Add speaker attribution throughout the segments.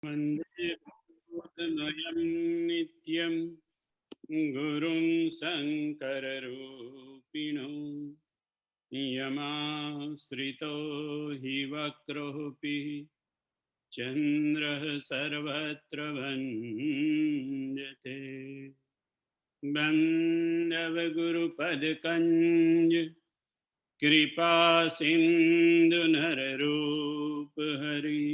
Speaker 1: वन्दे भूतमयं नित्यं गुरुं शङ्कररूपिणो यमाश्रितो हि वक्रोऽपि चन्द्रः सर्वत्र वन्द्यते। बन्धवगुरुपदकञ्ज कृपा सिन्धु नररूप हरि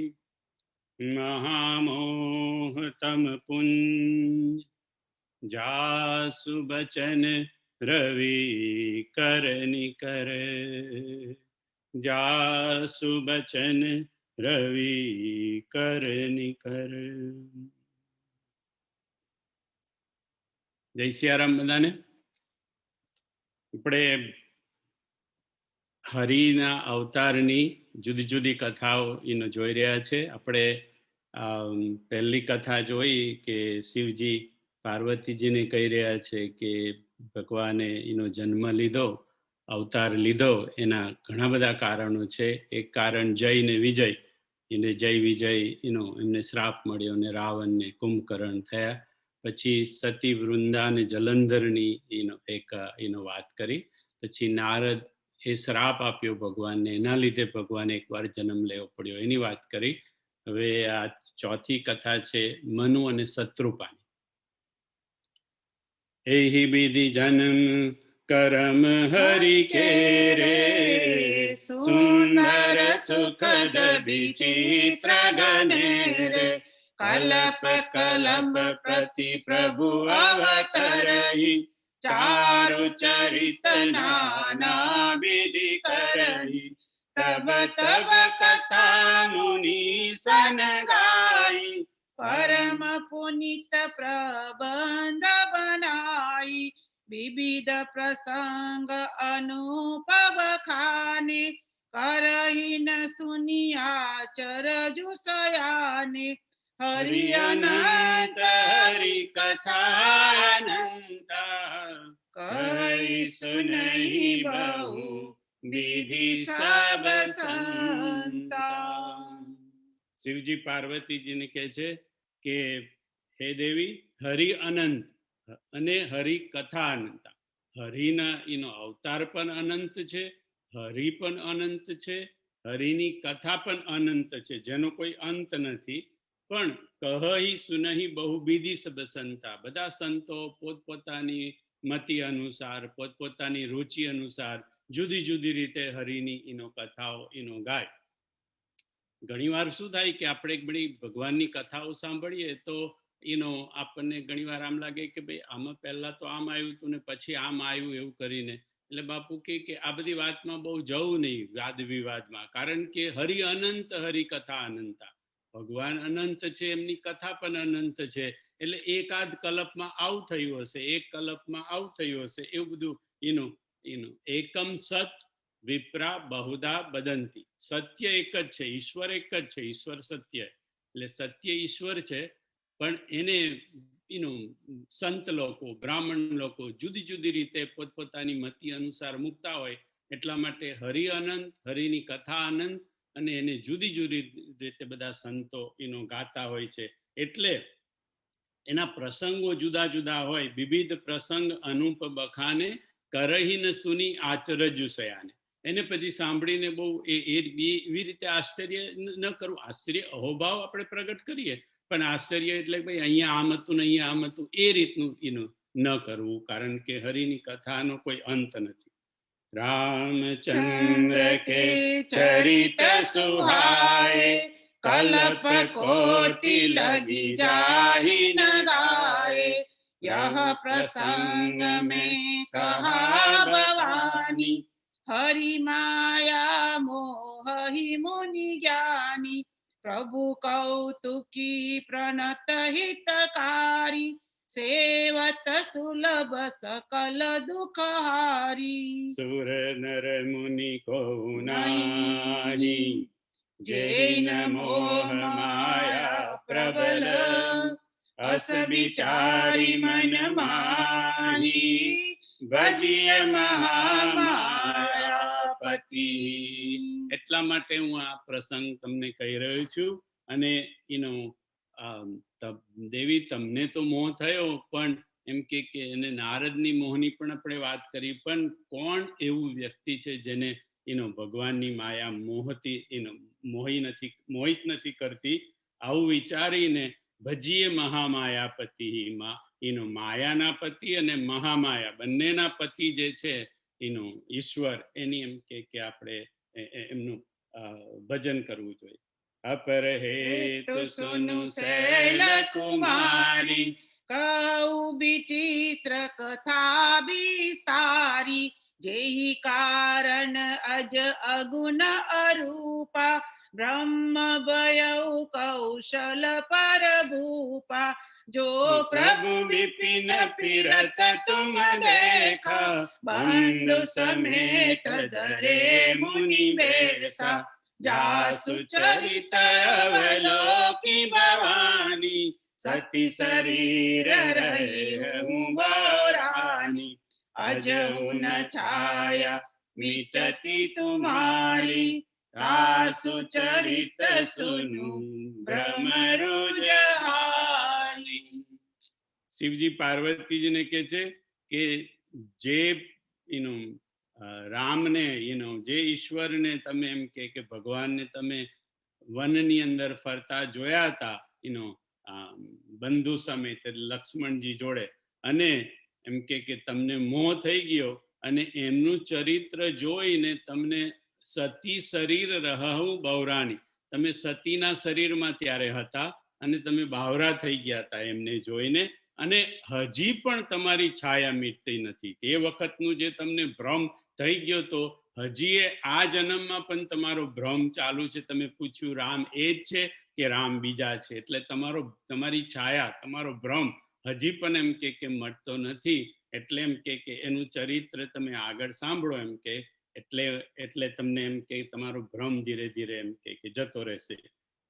Speaker 1: महामोहतम पुंज जासु बचन रवि कर निकर जासु बचन रवि कर निकर। જય સિયારામ બધાને. આપણે હરિના અવતારની જુદી જુદી કથાઓ એનો જોઈ રહ્યા છે. આપણે પહેલી કથા જોઈ કે શિવજી પાર્વતીજીને કહી રહ્યા છે કે ભગવાને એનો જન્મ લીધો, અવતાર લીધો, એના ઘણા બધા કારણો છે. એક કારણ જય ને વિજય, એને જય વિજય એનો એમને શ્રાપ મળ્યો અને રાવણને કુંભકર્ણ થયા. પછી સતી વૃંદા અને જલંધરની એનો વાત કરી. પછી નારદ એ શ્રાપ આપ્યો ભગવાનને, એના લીધે ભગવાને એકવાર જન્મ લેવો પડ્યો, એની વાત કરી. હવે આ ચોથી કથા છે મનુ અને શત્રુપાની. એહી વિધિ જન્મ કરમ હરિ કે રે, સુંદર સુખદ વિચિત્ર ગણે રે. કલપ કલપ પ્રતિ પ્રભુ અવતરઈ, ચારુ ચરિત નાના વિધિ કરઈ. તબ તબ કથા મુનિ સન ગાઈ,
Speaker 2: પરમ પુનિત પ્રબંધ બનાઈ. વિવિધ પ્રસંગ અનુભવ ખાને, કરહીન સુનિયા ચરજુ સયાને.
Speaker 1: હરિ અનંત હરિ કથા અનંતા, કહીશુ નહીં બહુ વિધિ સબ સંતા. શિવજી પાર્વતીજીને કહે છે કે હે દેવી, હરિ અનંત અને હરિ કથા અનંતા. હરિના એનો અવતાર પણ અનંત છે, હરિ પણ અનંત છે, હરિની કથા પણ અનંત છે, જેનો કોઈ અંત નથી. પણ કહી સુનહી બહુવિધિ સબ સંતા, બધા સંતો પોતપોતાની મતિ અનુસાર, પોતપોતાની રુચિ અનુસાર જુદી જુદી રીતે હરિની એનો કથાઓ એનો ગાય. ઘણી વાર શું થાય કે આપણે બધી ભગવાનની કથાઓ સાંભળીએ તો આપણને ઘણી વાર આમ લાગે કે ભાઈ આમાં પહેલા તો આમ આવ્યું હતું ને પછી આમ આવ્યું, એવું કરીને. એટલે બાપુ કે આ બધી વાતમાં બહુ જવું નહીં વાદ વિવાદમાં, કારણ કે હરિ અનંત હરિ કથા અનંતા. ભગવાન અનંત છે, એમની કથા પણ અનંત છે. એટલે એકાદ કલ્પમાં આવું થયું હશે, એક કલ્પમાં આવું થયું હશે, એવું બધું એનું એકમ સત વિપ્રા બહુધા બદંતી. સત્ય એક જ છે, ઈશ્વર એક જ છે, ઈશ્વર સત્ય. એટલે સત્ય ઈશ્વર છે, પણ એને સંત લોકો, બ્રાહ્મણ લોકો જુદી જુદી રીતે પોતપોતાની મતિ અનુસાર મૂકતા હોય. એટલા માટે હરિ અનંત, હરિની કથા અનંત, અને એને જુદી જુદી રીતે બધા સંતો ગાતા હોય છે. એટલે એના પ્રસંગો જુદા જુદા હોય. વિવિધ પ્રસંગ અનુપ બખાને, કરહીન સુની આચરજુ સયાને. એને પછી સાંભળીને બહુ એવી રીતે આશ્ચર્ય ન કરવું. આશ્ચર્ય અહોભાવ આપણે પ્રગટ કરીએ, પણ આશ્ચર્ય એટલે ભાઈ અહીંયા આમ હતું ને અહીંયા આમ હતું, એ રીતનું એનું ન કરવું, કારણ કે હરિની કથાનો કોઈ અંત નથી. રામચંદ્ર કે ચરિત સુહાય, કલ્પ કોટિ લગી જાહી ન ગાય. यह प्रसंग में कहा भवानी,
Speaker 2: हरि माया मोह हि मुनि ज्ञानी. प्रभु कौतुकी प्रणत हितकारी, सेवत सुलभ सकल दुख हारी.
Speaker 1: सुर नर मुनि को नाही, जैन मोह माया प्रबल. अस विचारी मन माही, ભજીય મહામાયાપતિ. એટલા માટે હું આ પ્રસંગ તમને કહી રહ્યો છું. અને દેવી તમને તો મોહ થયો, પણ એમ કે એને નારદની મોહની પણ આપણે વાત કરી, પણ કોણ એવું વ્યક્તિ છે જેને ભગવાનની માયા મોહિત નથી કરતી? આવું વિચારીને ભજીએ મહામાયાપતિ, માયાના પતિ અને મહામાયા બંનેના પતિ જે છે ઈશ્વર, એની એમ કે આપણે એમનું ભજન કરવું જોઈએ. અપર હેત સુનુ શૈલ કુમારી,
Speaker 2: કહું વિચિત્ર કથા વિસ્તારી, જેહી કારણ અજ અગુણ અરૂપા, બ્રહ્મ ભયઉ કૌશલ પર ભૂપા, જો પ્રભુ
Speaker 1: વિપિન પિરત તુમ દેખા, બંધુ સમેત ધરે મુનિ બેસા, જાસુ ચરિત અવલોકી ભવાની, સતી શરીર રહે હું બોરાની, અજહુન છાયા મીટતી તુમારી, તાસુ ચરિત સુનુ ભ્રમરુજહારી. શિવજી પાર્વતીજીને કહે છે કે જે રામને જે ઈશ્વરને તમે એમ કે ભગવાનને તમે વનની અંદર ફરતા જોયા હતા બંધુ સમેત લક્ષ્મણજી જોડે, અને એમ કે તમને મોહ થઈ ગયો, અને એમનું ચરિત્ર જોઈને તમને સતી શરીર રહું બૌરાની, તમે સતીના શરીરમાં ત્યારે હતા અને તમે બાવરા થઈ ગયા હતા એમને જોઈને, અને હજી પણ તમારી છાયા મીટતી નથી. તે વખતનું જે તમને ભ્રમ થઈ ગયો તો હજી આ જન્મમાં પણ તમારો ભ્રમ ચાલુ છે. તમે પૂછ્યું રામ એ જ છે કે રામ બીજા છે, એટલે તમારી છાયા, તમારો ભ્રમ હજી પણ એમ કે મટતો નથી. એટલે એમ કે એનું ચરિત્ર તમે આગળ સાંભળો એમ કે એટલે તમને એમ કે તમારો ભ્રમ ધીરે ધીરે એમ કે જતો રહેશે.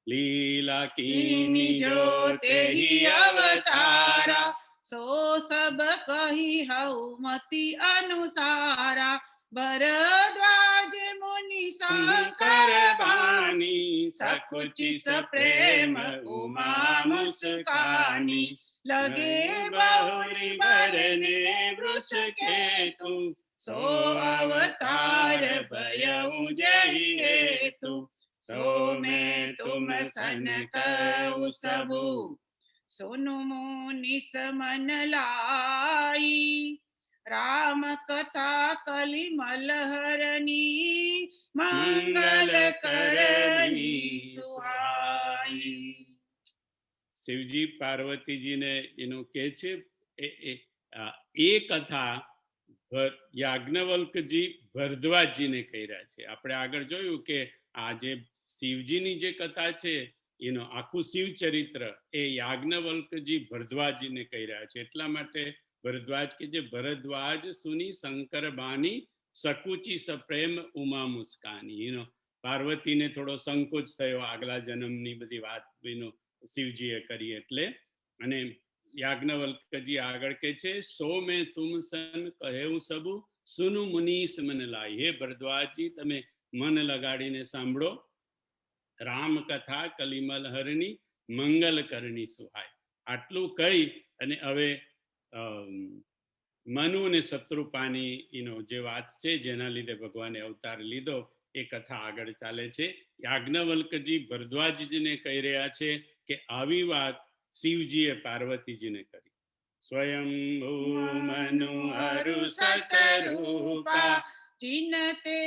Speaker 1: લીલા કીની જો તેહી અવતારા,
Speaker 2: સો સબ કહી હઉ મતિ અનુસારા, ભરદ્વાજ મુનિ શંકર
Speaker 1: બાની, સકુચી સપ્રેમ ઉમા મુસ્કાની,
Speaker 2: લગે
Speaker 1: बहुरी भरने वृष केतु, सो अवतार भयउ जहि हेतु, सो में तुम सन कहु सबु,
Speaker 2: सुनु मुनि समन लाई, राम कथा कलिमल हरनी, मंगल करनी सुहाई.
Speaker 1: શિવજી પાર્વતીજીને કહે છે એ કથા યાજ્ઞવલ્કજી ભરદ્વાજજીને કહી રહ્યા છે. આપણે આગળ જોયું કે આ જે શિવજીની જે કથા છે આખું શિવ ચરિત્ર એ યાજ્ઞવલ્કજી ભરદ્વાજજીને કહી રહ્યા છે. એટલા માટે ભરદ્વાજ કે જે ભરદ્વાજ સુની શંકર બાની, સકુચી સપ્રેમ ઉમા મુસ્કાની. પાર્વતીને થોડો સંકોચ થયો આગલા જન્મની બધી વાત શિવજીએ કરી એટલે, અને યાજ્ઞવલ્કજી આગળ કે છે સો મેં તુમ સન કહેઉં સબુ, સુનુ મુનીસ મન લાઈ. હે ભરદ્વાજજી, તમે મન લગાડીને સાંભળો, રામ કથા કલિમલ હરની, મંગલ કરણી સુહાય. આટલું કહી અને હવે મનુ અને શત્રુપાની જે વાત છે જેના લીધે ભગવાને અવતાર લીધો એ કથા આગળ ચાલે છે. યાજ્ઞવલ્કજી ભરદ્વાજજીને કહી રહ્યા છે કે આવી વાત શિવજીએ પાર્વતીજીને કરી. સ્વયંભૂ મનુ અરુ સતરૂપા,
Speaker 2: ચિનતે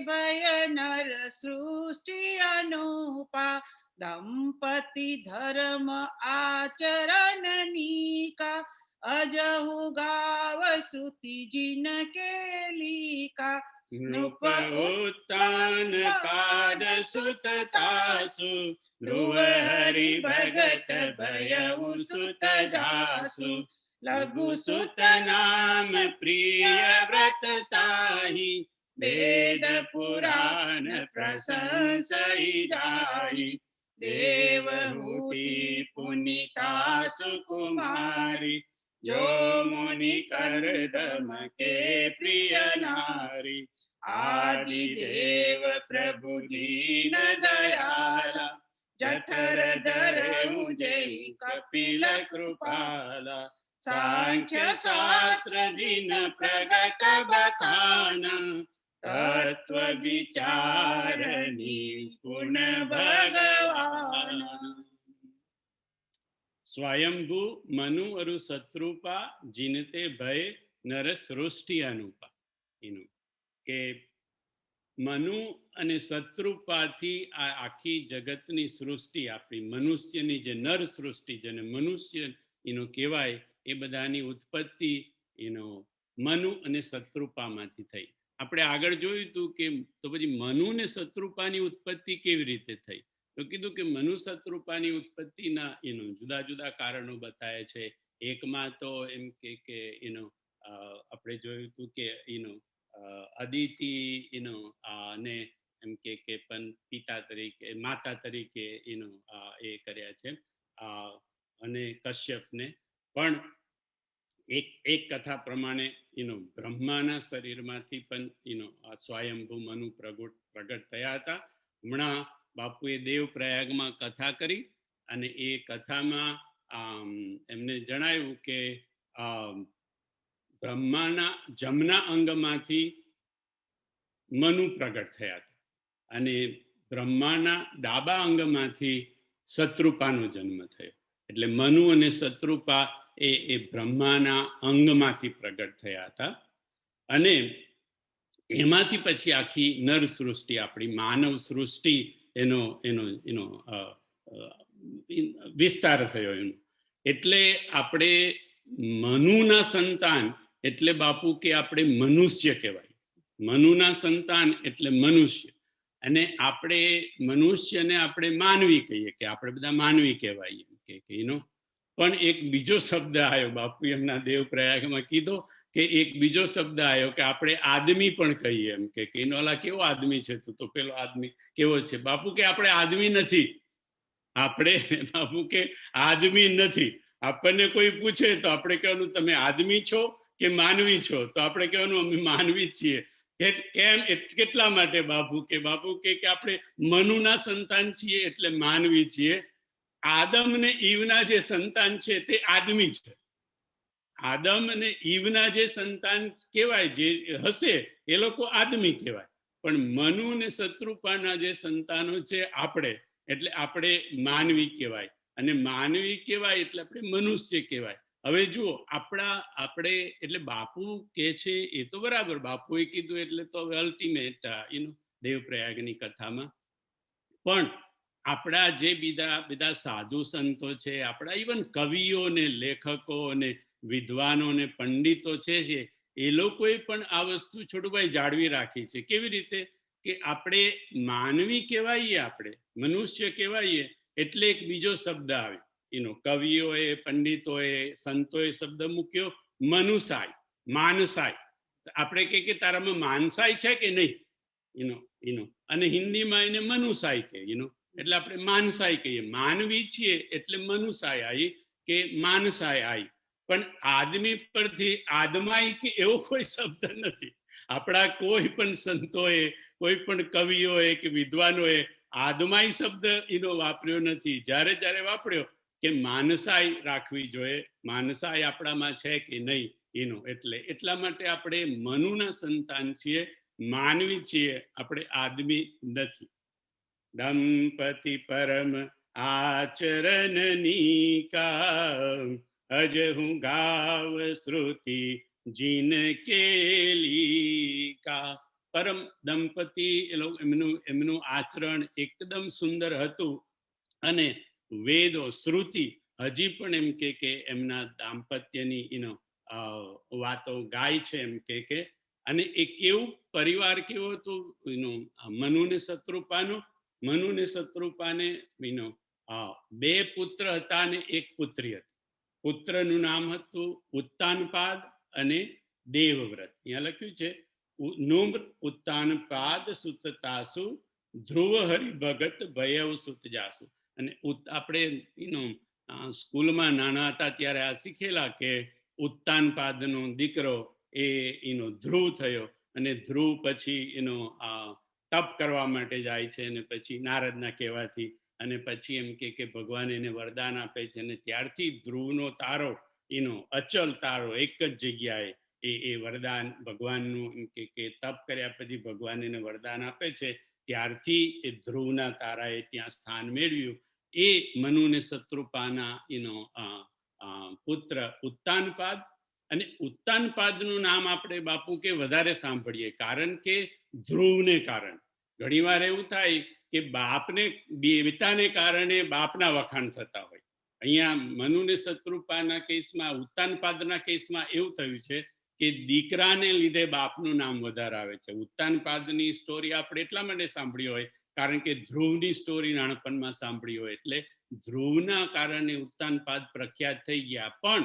Speaker 2: ભય નર સૃષ્ટિ અનુપા, દંપતિ ધર્મ આચરણ નીકા, અજહુ ગાવ સુતિ જીન કેલિકા,
Speaker 1: નૃપ ઉત્તાન પાદ સુત તાસુ, ધ્રુવ હરિ ભગત ભયઉ સુત જાસુ, લઘુ સુત નામ પ્રિય વ્રત તાહી, વેદ પુરાણ પ્રશંસઈ જાહી, દેવહૂતિ પુનિતા સુકુમારી, જો મુનિ કરદમ કે પ્રિય નારી, આદિ દેવ પ્રભુ દીન દયાલા,
Speaker 2: જઠર ધરે ઉજય કપિલ કૃપાલા સાંખ્ય શાસ્ત્ર જીન પ્રગટ બખાના તત્વ વિચારની પૂર્ણ ભગવાન
Speaker 1: સ્વયંભૂ મનુ અરુ શત્રુપા જીનતે ભય નર સૃષ્ટિ અનુપા એનું કે મનુ અને શત્રુપાથી આ આખી જગતની સૃષ્ટિ આપણી મનુષ્યની જે નર સૃષ્ટિ જેને મનુષ્ય એનો કહેવાય એ બધાની ઉત્પત્તિ એનો મનુ અને શત્રુપામાંથી થઈ. આપણે આગળ જોયું હતું કે તો પછી મનુ ને શત્રુપાની ઉત્પત્તિ કેવી રીતે થઈ, તો કીધું કે મનુ શત્રુપાની ઉત્પત્તિના એનો જુદા જુદા કારણો બતાવે છે. એકમાં તો એમ કે એનો આપણે જોયું હતું કે એનો અદિતિ એનો અને એમ કે પણ પિતા તરીકે માતા તરીકે એનો એ કર્યા છે અને કશ્યપને પણ એક કથા પ્રમાણે એનો બ્રહ્માના શરીરમાંથી પણ એનો સ્વયંભૂ મનુ પ્રગટ થયા હતા. હમણાં બાપુએ દેવ પ્રયાગમાં કથા કરી અને એ કથામાં એમને જણાવ્યું કે બ્રહ્માના જમના અંગમાંથી મનુ પ્રગટ થયા હતા અને બ્રહ્માના ડાબા અંગમાંથી શત્રુપાનો જન્મ થયો. એટલે મનુ અને શત્રુપા એ બ્રહ્માના અંગમાંથી પ્રગટ થયા હતા અને એમાંથી પછી આખી નર સૃષ્ટિ આપણી માનવ સૃષ્ટિ એનો એનો એનો વિસ્તાર થયો એનો. એટલે આપણે મનુના સંતાન એટલે બાપુ કે આપણે મનુષ્ય કહેવાય. મનુના સંતાન એટલે મનુષ્ય અને આપણે મનુષ્યને આપણે માનવી કહીએ કે આપણે બધા માનવી કહેવાય કે એનો પણ એક બીજો શબ્દ આવ્યો. બાપુ એમના દેવ પ્રયાગમાં કીધો કે એક બીજો શબ્દ આવ્યો કે આપણે આદમી પણ કહીએ એમ કે એનો અલા કેવો આદમી છે તું તો પેલો આદમી કેવો છે. બાપુ કે આપણે આદમી નથી, આપણે બાપુ કે આદમી નથી. આપણને કોઈ પૂછે તો આપણે કહેવાનું તમે આદમી છો કે માનવી છો, તો આપણે કહેવાનું અમે માનવી છીએ. કેમ કેટલા માટે બાપુ કે આપણે મનુના સંતાન છીએ એટલે માનવી છીએ. આદમ ને ઈવના જે સંતાન છે તે આદમી છે. આદમ અને ઈવના જે સંતાન કહેવાય જે હશે એ લોકો આદમી કહેવાય, પણ મનુ ને શત્રુપાના જે સંતાનો છે આપણે એટલે આપણે માનવી કહેવાય અને માનવી કહેવાય એટલે આપણે મનુષ્ય કહેવાય. હવે જુઓ આપણે એટલે બાપુ કે છે એ તો બરાબર, બાપુએ કીધું એટલે તો અલ્ટિમેટ દેવપ્રયાગની કથામાં. પણ આપણા જે બીજા સાધુ સંતો છે, આપણા ઇવન કવિઓ ને લેખકો ને વિદ્વાનો ને પંડિતો છે એ લોકોએ પણ આ વસ્તુ છોટુભાઈ જાળવી રાખી છે. કેવી રીતે કે આપણે માનવી કહેવાઈએ, આપણે મનુષ્ય કહેવાઈએ એટલે એક બીજો શબ્દ આવે એનો. કવિઓએ પંડિતોએ સંતોએ શબ્દ મૂક્યો મનુસાય, માનસાય. આપણે કે તારામાં માનસાય છે કે નહીં એનો અને હિન્દીમાં એને મનુસાય કહે એટલે આપણે માનસાય કહીએ. માનવી છીએ એટલે મનુસાય આવી કે માનસાય આવી. પણ આદમી પરથી આદમાઈ કે એવો કોઈ શબ્દ નથી. આપણા કોઈ પણ સંતોએ કોઈ પણ કવિઓએ કે વિદ્વાનોએ આદમાઈ શબ્દ એનો વાપર્યો નથી. જ્યારે વાપર્યો કે માનસાઈ રાખવી જોઈએ, માનસાઈ આપણામાં છે કે નહીં એનો. એટલા માટે આપણે મનુના સંતાન છીએ, માનવી છીએ, આપણે આદમી નથી. દંપતિ પરમ આચરણની કા અજહુ ગાવ શ્રુતિ જીન કેલી કા. પરમ દંપતિ એમનું આચરણ એકદમ સુંદર હતું અને વેદો શ્રુતિ હજી પણ એમ કે એમના દાંપત્યની વાતો ગાય છે એમ કે. અને એ કેવું પરિવાર કેવો હતો મનુ ને શત્રુપાનો. મનુ ને શત્રુપાને બે પુત્ર હતા અને એક પુત્રી હતી. પુત્રનું નામ હતું ઉત્તાનપાદ અને દેવવ્રત. અહીંયા લખ્યું છે નુમ્ર ઉત્તાનપાદ સુતતાસુ ધ્રુવ હરિ ભગત ભયવ સુત જાસુ. અને આપણે સ્કૂલમાં નાના હતા ત્યારે આ શીખેલા કે ઉત્તાનપાદનો દીકરો એનો ધ્રુવ થયો અને ધ્રુવ પછી તપ કરવા માટે જાય છે અને પછી નારદના કહેવાથી અને પછી એમ કે ભગવાન એને વરદાન આપે છે અને ત્યારથી ધ્રુવનો તારો એનો અચલ તારો એક જ જગ્યાએ એ વરદાન ભગવાનનું એમ કે તપ કર્યા પછી ભગવાન એને વરદાન આપે છે, ત્યારથી એ ધ્રુવના તારાએ ત્યાં સ્થાન મેળવ્યું. એ મનુ ને શત્રુપાના પુત્ર ઉત્તાનપાદ. અને ઉત્તાનપાદનું નામ આપણે બાપુ કે વધારે સાંભળીએ, કારણ કે ધ્રુવને કારણે. ઘણીવાર એવું થાય કે બાપને બેટાને કારણે બાપના વખાણ થતા હોય. અહીંયા મનુ ને શત્રુપાના કેસમાં, ઉત્તાનપાદના કેસમાં એવું થયું છે કે દીકરાને લીધે બાપનું નામ વધારે આવે છે. ઉત્તાનપાદની સ્ટોરી આપણે એટલા માટે સાંભળી હોય કારણ કે ધ્રુવની સ્ટોરી નાનપણમાં સાંભળી હોય, એટલે ધ્રુવના કારણે ઉત્તાનપાદ પ્રખ્યાત થઈ ગયા. પણ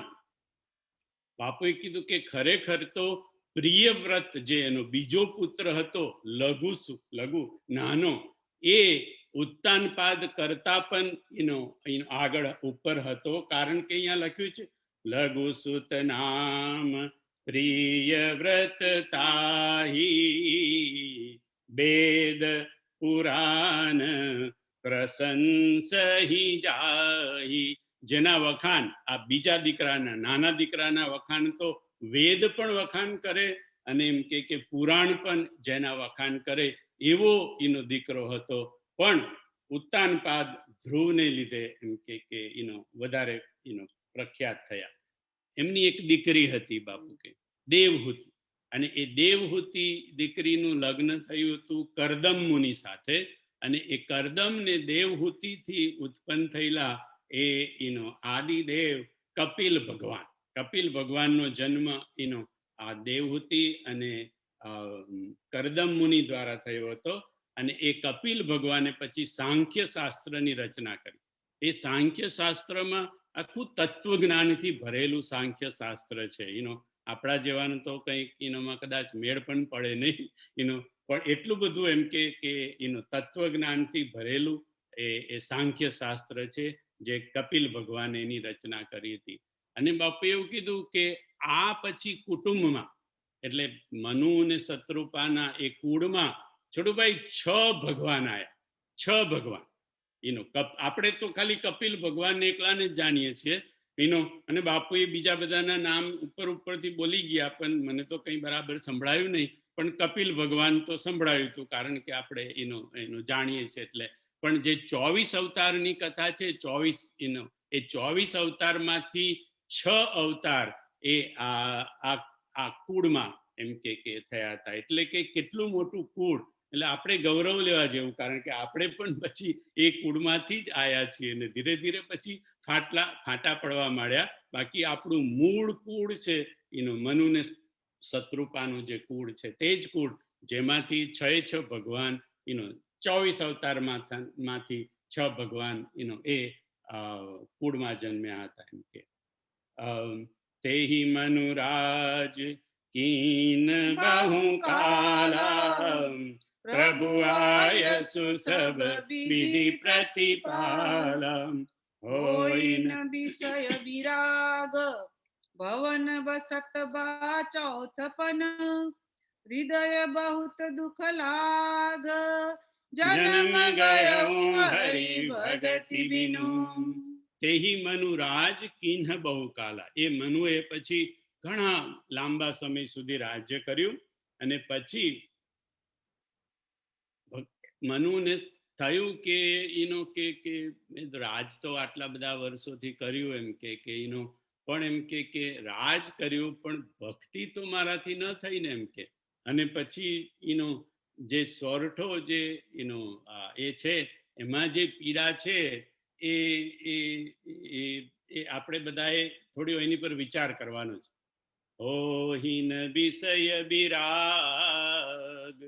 Speaker 1: બાપુએ કીધું કે ખરેખર તો પ્રિયવ્રત જે એનો બીજો પુત્ર હતો, લઘુ નાનો, એ ઉત્તાનપાદ કરતા પણ એનો આગળ ઉપર હતો. કારણ કે અહીંયા લખ્યું છે લઘુ સુત નામ પ્રિયવ્રત તાહી વેદ પુરાણ પ્રશંસહી જાહી. જેના વખાણ આ બીજા દીકરાના, નાના દીકરાના વખાણ તો વેદ પણ વખાણ કરે અને એમ કે પુરાણ પણ જેના વખાણ કરે, એવો એનો દીકરો હતો. પણ ઉત્તાનપાદ ધ્રુવને લીધે એમ કે એનો વધારે પ્રખ્યાત થયા. એમની એક દીકરી હતી બાપુ કે દેવહૂતિ, અને એ દેવહૂતિ દીકરીનું લગ્ન થયું હતું કરદમ મુનિ સાથે. અને એ કરદમ ને દેવહૂતિ થી ઉત્પન્ન થયેલા એનો આદિદેવ કપિલ ભગવાન. કપિલ ભગવાનનો જન્મ આ દેવહૂતિ અને કરદમ મુનિ દ્વારા થયો હતો. અને એ કપિલ ભગવાને પછી સાંખ્ય શાસ્ત્રની રચના કરી. એ સાંખ્ય શાસ્ત્રમાં આખું તત્વજ્ઞાનથી ભરેલું સાંખ્ય શાસ્ત્ર છે. આપણા જેવાનું તો કંઈક એનામાં કદાચ મેળ પણ પડે નહીં, પણ એટલું બધું એમ કે તત્વજ્ઞાનથી ભરેલું એ સાંખ્ય શાસ્ત્ર છે, જે કપિલ ભગવાને એની રચના કરી હતી. અને બાપુ એવું કીધું કે આ પછી કુટુંબમાં, એટલે મનુ અને શત્રુપાના એ કુળમાં છોડુભાઈ 6 ભગવાન આવ્યા. 6 ભગવાન. આપણે તો ખાલી કપિલ ભગવાન એકલાને જ જાણીએ છીએ. અને બાપુએ બીજા બધાના નામ ઉપરથી બોલી ગયા, પણ મને તો કંઈ બરાબર સંભળાયું નહીં. પણ કપિલ ભગવાન તો સંભળાયું હતું, કારણ કે આપણે એનો જાણીએ છીએ એટલે. પણ જે 24 અવતારની કથા છે, 24 અવતારમાંથી 6 અવતાર એ આ કુળમાં એમ કે થયા હતા. એટલે કે કેટલું મોટું કુળ, એટલે આપણે ગૌરવ લેવા જેવું, કારણ કે આપણે પણ પછી એ કુળમાંથી જ આયા છીએ અને ધીરે ધીરે પછી ફાટા પડવા માંડ્યા. બાકી આપણું મૂળ કુળ છે મનુ ને શત્રુપાનું જે કુળ છે, તે જ કુળ જેમાંથી 6 ભગવાન 24 અવતારમાંથી 6 ભગવાન એ કુળમાં જન્મ્યા હતા. એમ કે તેહી મનુરાજ કીન બહુ કાલા પ્રભુ આયસુ સબ વિધિ પ્રતિપાલમ
Speaker 2: હોય વિષય વિરાગ ભવન બસત બા ચૌથપન હૃદય બહુત દુઃખ લાગ જન્મ ગયો હરિ ભગતિ બિનુ.
Speaker 1: તેહી મનુરાજ કિન્હ બહુ કાલા. એ મનુએ પછી ઘણા લાંબા સમય સુધી રાજ્ય કર્યું. અને પછી મનુને થયું કે રાજ તો આટલા બધા વર્ષોથી કર્યું, એમ કે પણ એમ કે રાજ કર્યું પણ ભક્તિ તો મારાથી ન થઈ ને, એમ કે. અને પછી જે સોરઠો જે એ છે, એમાં જે પીડા છે, એ આપણે બધાએ થોડી એની પર વિચાર કરવાનો છે. હોહીન વિષય વિરાગ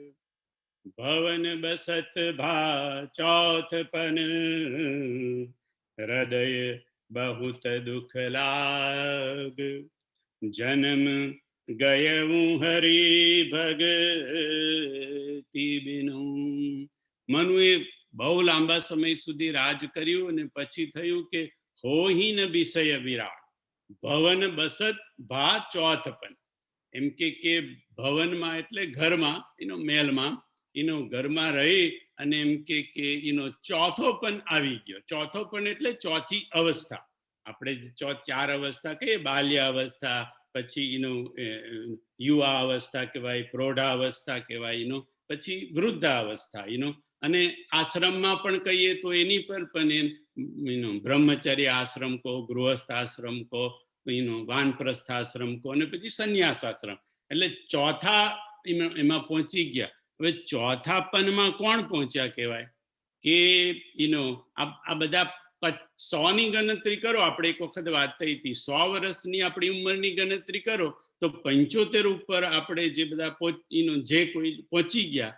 Speaker 1: ભવન બસત ભા ચૌથપન હૃદય બહુત દુઃખ લાગ જન્મ ગયવું હરિ ભગતિ બિનુ. મનુએ બહુ લાંબા સમય સુધી રાજ કર્યું અને પછી થયું કે હોહીન વિષય વિરાગ ભવન બસત ભા ચોથપન. એમ કે ભવનમાં એટલે ઘરમાં, મહેલમાં ઘરમાં રહી અને એમ કે ચોથો પણ આવી ગયો. ચોથો પણ એટલે ચોથી અવસ્થા. આપણે ચાર અવસ્થા કહીએ, બાલ્ય અવસ્થા, પછી યુવા અવસ્થા કહેવાય, પ્રૌઢાવસ્થા કહેવાય, પછી વૃદ્ધાવસ્થા, અને આશ્રમમાં પણ કહીએ તો એની પર પણ બ્રહ્મચર્ય આશ્રમ કહો, ગૃહસ્થ આશ્રમ કહો, વાનપ્રસ્થ આશ્રમ કહો, અને પછી સંન્યાસ આશ્રમ. એટલે ચોથા એમાં પહોંચી ગયા. હવે ચોથા પનમાં કોણ પહોંચ્યા કહેવાય કે આ બધા 100 ની ગણતરી કરો. આપણે એક વખત વાત થઈ હતી, 100 વર્ષની આપણી ઉંમરની ગણતરી કરો તો 75 ઉપર આપણે જે બધા જે કોઈ પહોંચી ગયા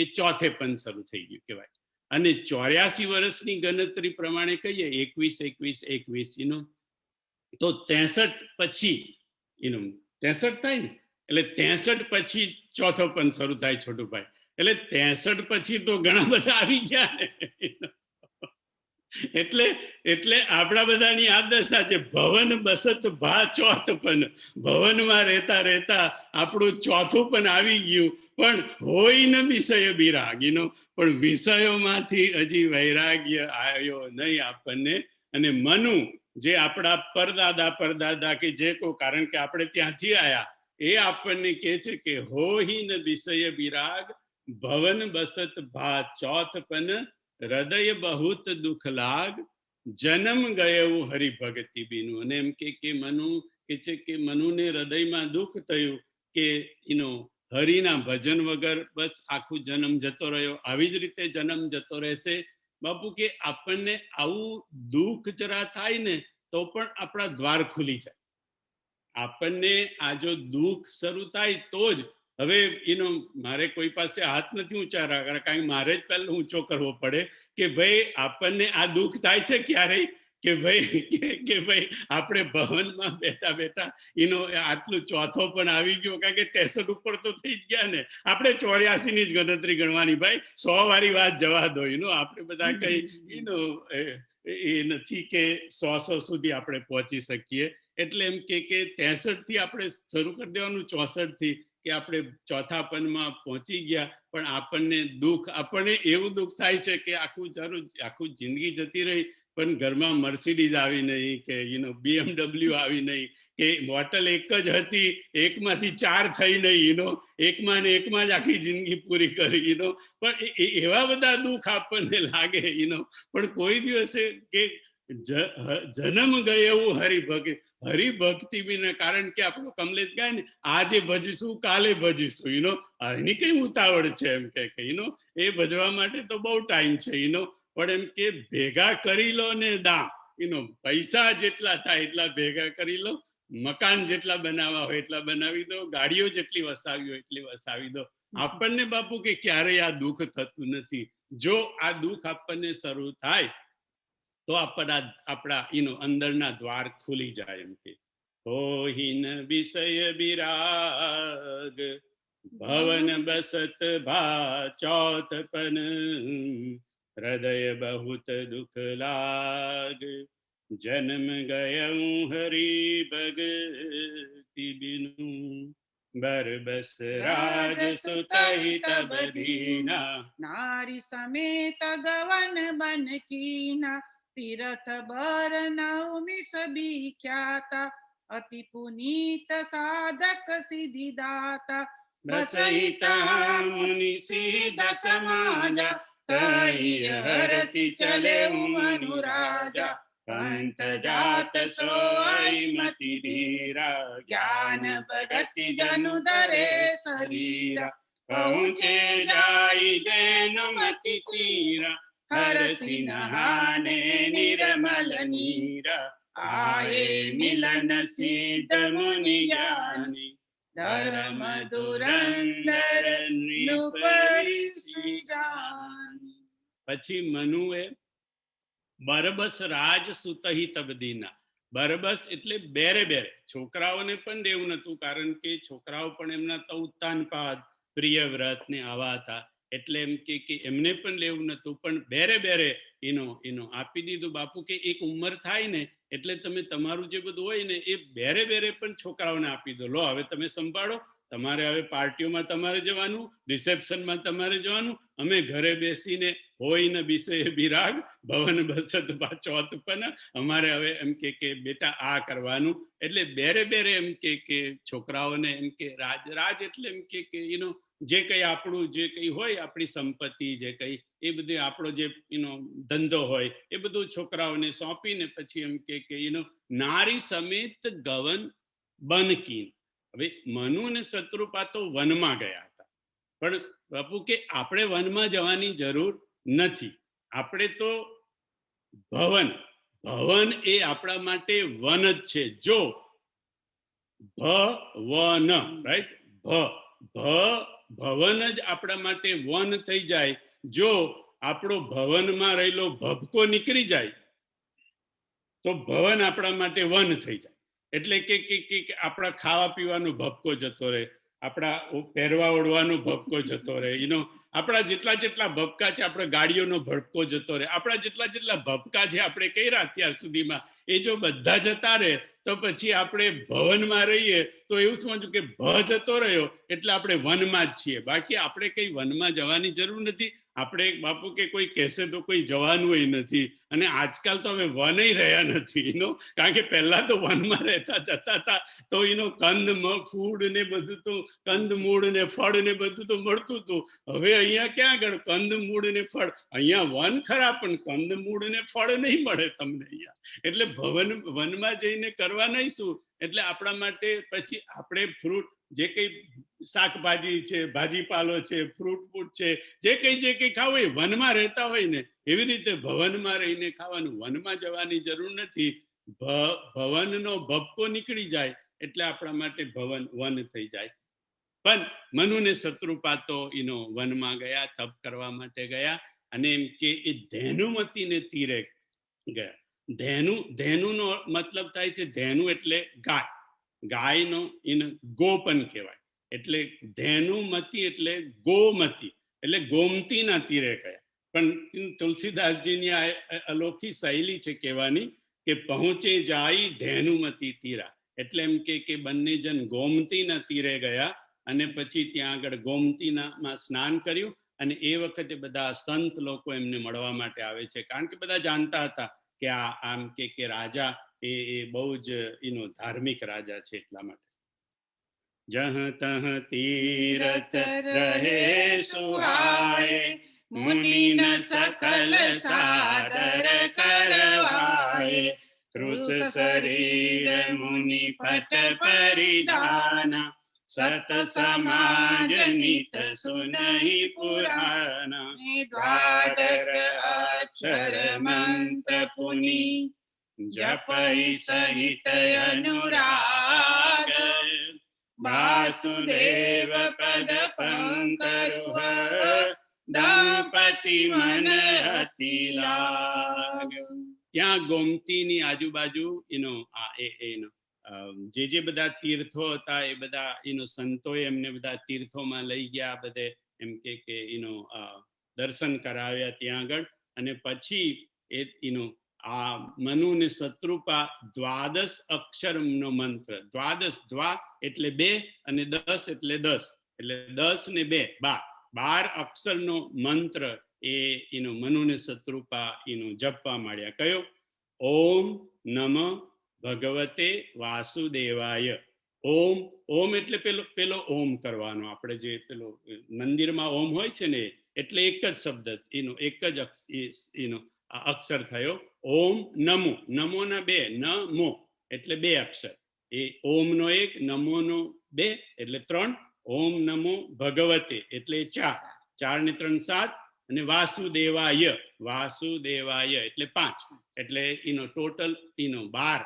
Speaker 1: એ ચોથે પન શરૂ થઈ ગયું કહેવાય. અને 84 વર્ષની ગણતરી પ્રમાણે કહીએ 21 21 તો 63 પછી 63 થાય ને, એટલે 63 પછી ચોથો પન શરૂ થાય છોટુભાઈ. એટલે 63 પછી તો ઘણા બધા આવી ગયા ને. એટલે આપણા બધાની આ દશા છે. ભવન બસત ભા ચોથ પન. ભવનમાં રહેતા રહેતા આપણું ચોથું પણ આવી ગયું, પણ હોય ન વિષય વિરાગ. પણ વિષયોમાંથી હજી વૈરાગ્ય આવ્યો નહીં આપણને. અને મનુ જે આપણા પરદાદા કે જે કો, કારણ કે આપણે ત્યાંથી આયા, એ આપણને કહે છે કે હોહી ન વિષય વિરાગ, ભવન બસત ભા ચોથ પન, હૃદય બહુત દુઃખ લાગ, જન્મ ગયું હરિભક્તિ બીનું. અને એમ કે મનુ કે છે કે મનુને હૃદયમાં દુઃખ થયું કે હરિના ભજન વગર બસ આખું જન્મ જતો રહ્યો. આવી જ રીતે જન્મ જતો રહેશે. બાપુ કે આપણને આવું દુઃખ જરા થાય ને તો પણ આપણા દ્વાર ખુલી જાય. આપણને આ જો દુઃખ શરૂ થાય તો જ, હવે મારે કોઈ પાસે હાથ નથી ઊંચા રાખવા, કારણ કે મારે જ પહેલા ઊંચો કરવો પડે કે ભાઈ આપણને આ દુઃખ થાય છે ક્યારેય કે ભાઈ આપણે ભવનમાં બેઠા બેઠા આટલું ચોથો પણ આવી ગયો, કારણ કે 63 ઉપર તો થઈ જ ગયા ને. આપણે 84 ની જ ગણતરી ગણવાની ભાઈ, 100 વાળી વાત જવા દો. આપણે બધા કઈ એ નથી કે 100 સુધી આપણે પહોંચી શકીએ. એટલે એમ કે 63 થી આપણે શરૂ કરી દેવાનું, 64 થી, કે આપણે ચોથા પનમાં પહોંચી ગયા. પણ આપણને એવું દુઃખ થાય છે કે આખું જિંદગી જતી રહી પણ ઘરમાં મર્સિડીઝ આવી નહીં, કે BMW આવી નહીં, કે બોટલ એક જ હતી, એકમાંથી 4 થઈ નહીં, એકમાં ને એકમાં જ આખી જિંદગી પૂરી કરી. પણ એવા બધા દુઃખ આપણને લાગે. પણ કોઈ દિવસે કે જન્મ ગયે એવું હરિભક્તિ બી, કારણ કે આપણું કમલેશ ગાય ને, આજે ભજીશું કાલે ભજીશું, એની કઈ ઉતાવળ છે એમ કે એ ભજવા માટે તો બહુ ટાઈમ છે. પણ એમ કે ભેગા કરી લો ને દામ, પૈસા જેટલા થાય એટલા ભેગા કરી લો, મકાન જેટલા બનાવવા હોય એટલા બનાવી દો, ગાડીઓ જેટલી વસાવી હોય એટલી વસાવી દો. આપણને બાપુ કે ક્યારેય આ દુઃખ થતું નથી. જો આ દુઃખ આપણને શરૂ થાય તો આપણા અંદરના દ્વાર ખુલી જાય. એમ કે હોહિન વિષય વિરાગ, ભવન બસત ભા ચોથ પન, હૃદય બહુત દુઃખ લાગ, જન્મ ગયું હરિ ભગતિ બિનું, બરબસ રાજ સુતહિ તબ દીના,
Speaker 2: નારી સમેત ગવન બન કીના, તીરથ બર નવમી સબી ખ્યાતા, અતિ પુનીત સાધક સિદ્ધિદાતા,
Speaker 1: બસહિતા મુનિ સિદ્ધ સમાજા, કહી હરસી ચલે મનુ રાજા, પંથ જાત સોઈ મતિ ધીરા,
Speaker 2: જ્ઞાન ભગતિ જનુ ધરે શરીરા,
Speaker 1: પહોંચે જાય જેન મતિ તીરા, હરસી નહાને નિર્મલ નીરા, આયે મિલન સિદ્ધ મુનિ જ્ઞાની, ધર્મ ધુરંધર નૃપરિ જાની. પછી મનુએ બરબસ રાજ સુતહિ તબ દીના. બરબસ એટલે બેરે છોકરાઓને પણ દેવું નતું, કારણ કે છોકરાઓ પણ એમના તો ઉત્તાનપાદ પ્રિયવ્રત ને આવા હતા. એટલે એમ કે એમને પણ લેવું નતું, પણ બેરે આપી દીધું. બાપુ કે એક ઉંમર થાય ને એટલે તમે તમારું જે બધું હોય ને એ બેરે પણ છોકરાઓને આપી દો. લો હવે તમે સંભાળો, તમારે હવે પાર્ટીઓમાં તમારે જવાનું, રિસેપ્શનમાં તમારે જવાનું, અમે ઘરે બેસીને હોય ને વિષય બિરાગ ભવન બસત ચોથ પણ અમારે હવે એમ કે બેટા આ કરવાનું. એટલે બેરે બેરે એમ કે છોકરાઓને એમ કે રાજ એટલે એમ કે જે કંઈ આપણું જે કંઈ હોય આપણી સંપત્તિ જે કંઈ એ બધું આપણો જે ધંધો હોય એ બધું છોકરાઓને સોંપીને પછી એમ કે નારી સમેત ગવન બનકી. હવે મનુ અને શત્રુપા તો વનમાં ગયા હતા, પણ બાપુ કે આપણે વનમાં જવાની જરૂર નથી. આપણે તો ભવન એ આપણા માટે વન જ છે. જો ભવન, રાઈટ, ભવન જ આપણા માટે વન થઈ જાય. જો આપણો ભવનમાં રહેલો ભભકો નીકળી જાય તો ભવન આપણા માટે વન થઈ જાય. એટલે કે આપણા ખાવા પીવાનો ભપકો જતો રહે, આપણા પહેરવા ઓઢવાનો ભપકો જતો રહે, આપણા જેટલા ભપકા છે, આપણા ગાડીઓનો ભપકો જતો રહે, આપણા જેટલા ભપકા છે આપણે કર્યા અત્યાર સુધીમાં એ જો બધા જતા રહે તો પછી આપણે ભવનમાં રહીએ તો એવું સમજવું કે ભ જતો રહ્યો એટલે આપણે વનમાં જ છીએ. બાકી આપણે કઈ વનમાં જવાની જરૂર નથી. આપણે બાપુ કે કોઈ કહેશે તો કોઈ જવાનું નથી. અને આજકાલ તો હવે વન રહ્યા નથી, કારણ કે પહેલા તો વનમાં રહેતા જતા હતા તો કંદ ફૂડ ને બધું તો કંદ મૂળ ને ફળ ને બધું તો મળતું હતું. હવે અહીંયા ક્યાં આગળ કંદ મૂળ ને ફળ, અહીંયા વન ખરા પણ કંદ મૂળ ને ફળ નહીં મળે તમને અહીંયા. એટલે વનમાં જઈને કરવા નહીં શું. એટલે આપણા માટે પછી આપણે ફ્રૂટ જે કઈ શાકભાજી છે, ભાજીપાલો છે, ફ્રૂટ છે, જે કઈ ખાવું એ વનમાં રહેતા હોય ને એવી રીતે ભવનમાં રહીને ખાવાનું. વનમાં જવાની જરૂર નથી. ભવનનો ભપકો નીકળી જાય એટલે આપણા માટે ભવન વન થઈ જાય. પણ મનુ ને શત્રુપા તો વનમાં ગયા, તપ કરવા માટે ગયા. અને એમ કે એ ધેનુમતીને તીરે ગયા. ધેનુનો મતલબ થાય છે, ધેનુ એટલે ગાય, ગાયનો ગોપન કહેવાય. એટલે ધેનુમતી એટલે ગોમતી, એટલે ગોમતીના તીરે ગયા. પણ તુલસીદાસજીની અનોખી શૈલી છે કહેવાની કે પહોંચે જાય ધેનુમતી તીરા. એટલે એમ કે બંને જણ ગોમતીના તીરે ગયા અને પછી ત્યાં આગળ ગોમતીમાં સ્નાન કર્યું. અને એ વખતે બધા સંત લોકો એમને મળવા માટે આવે છે, કારણ કે બધા જાણતા હતા કે આમ કે રાજા એ બહુ જ ધાર્મિક રાજા છે. એટલા માટે જહ તહ તીરથ રહે સુહાય, મુનિન સકલ સાદર કરવાય, કૃષ શરીર મુનિ પટ પરિધાના, સત સમાજ નિત સુનહી પુરાના, દ્વાદશ અક્ષર મંત્ર પુનિ જપઈ સહિત અનુરાગ, વાસુદેવ પદ પંકરુહ દંપતિ મન અતિ લાગ. ત્યાં ગોમતીની આજુબાજુ જે બધા તીર્થો હતા એ બધા સંતોએ એમને બધા તીર્થોમાં લઈ ગયા, બધે એમ કે દર્શન કરાવ્યા ત્યાં આગળ. અને પછી આ મનુ ને શત્રુપા દ્વાદશ અક્ષરનો મંત્ર, દ્વાદશ, દ્વા એટલે 2 અને 10 એટલે 10, એટલે 10 ને 2 12 અક્ષરનો મંત્ર એ મનુ ને શત્રુપા જપવા માંડ્યા. કયો? ઓમ નમઃ ભગવતે વાસુદેવાય. ઓમ એટલે પેલો ઓમ કરવાનો. આપણે જે પેલો મંદિરમાં ઓમ હોય છે ને, એટલે એક જ શબ્દ, એક જ અક્ષર થયો. ઓમ નમો, નમો ના 2, નમો એટલે 2 અક્ષર. એ ઓમ નો 1, નમો નો 2 એટલે 3. ઓમ નમો ભગવતે એટલે 4, 4 ને 3 7. અને વાસુદેવાય, વાસુદેવાય એટલે 5. એટલે ટોટલ 12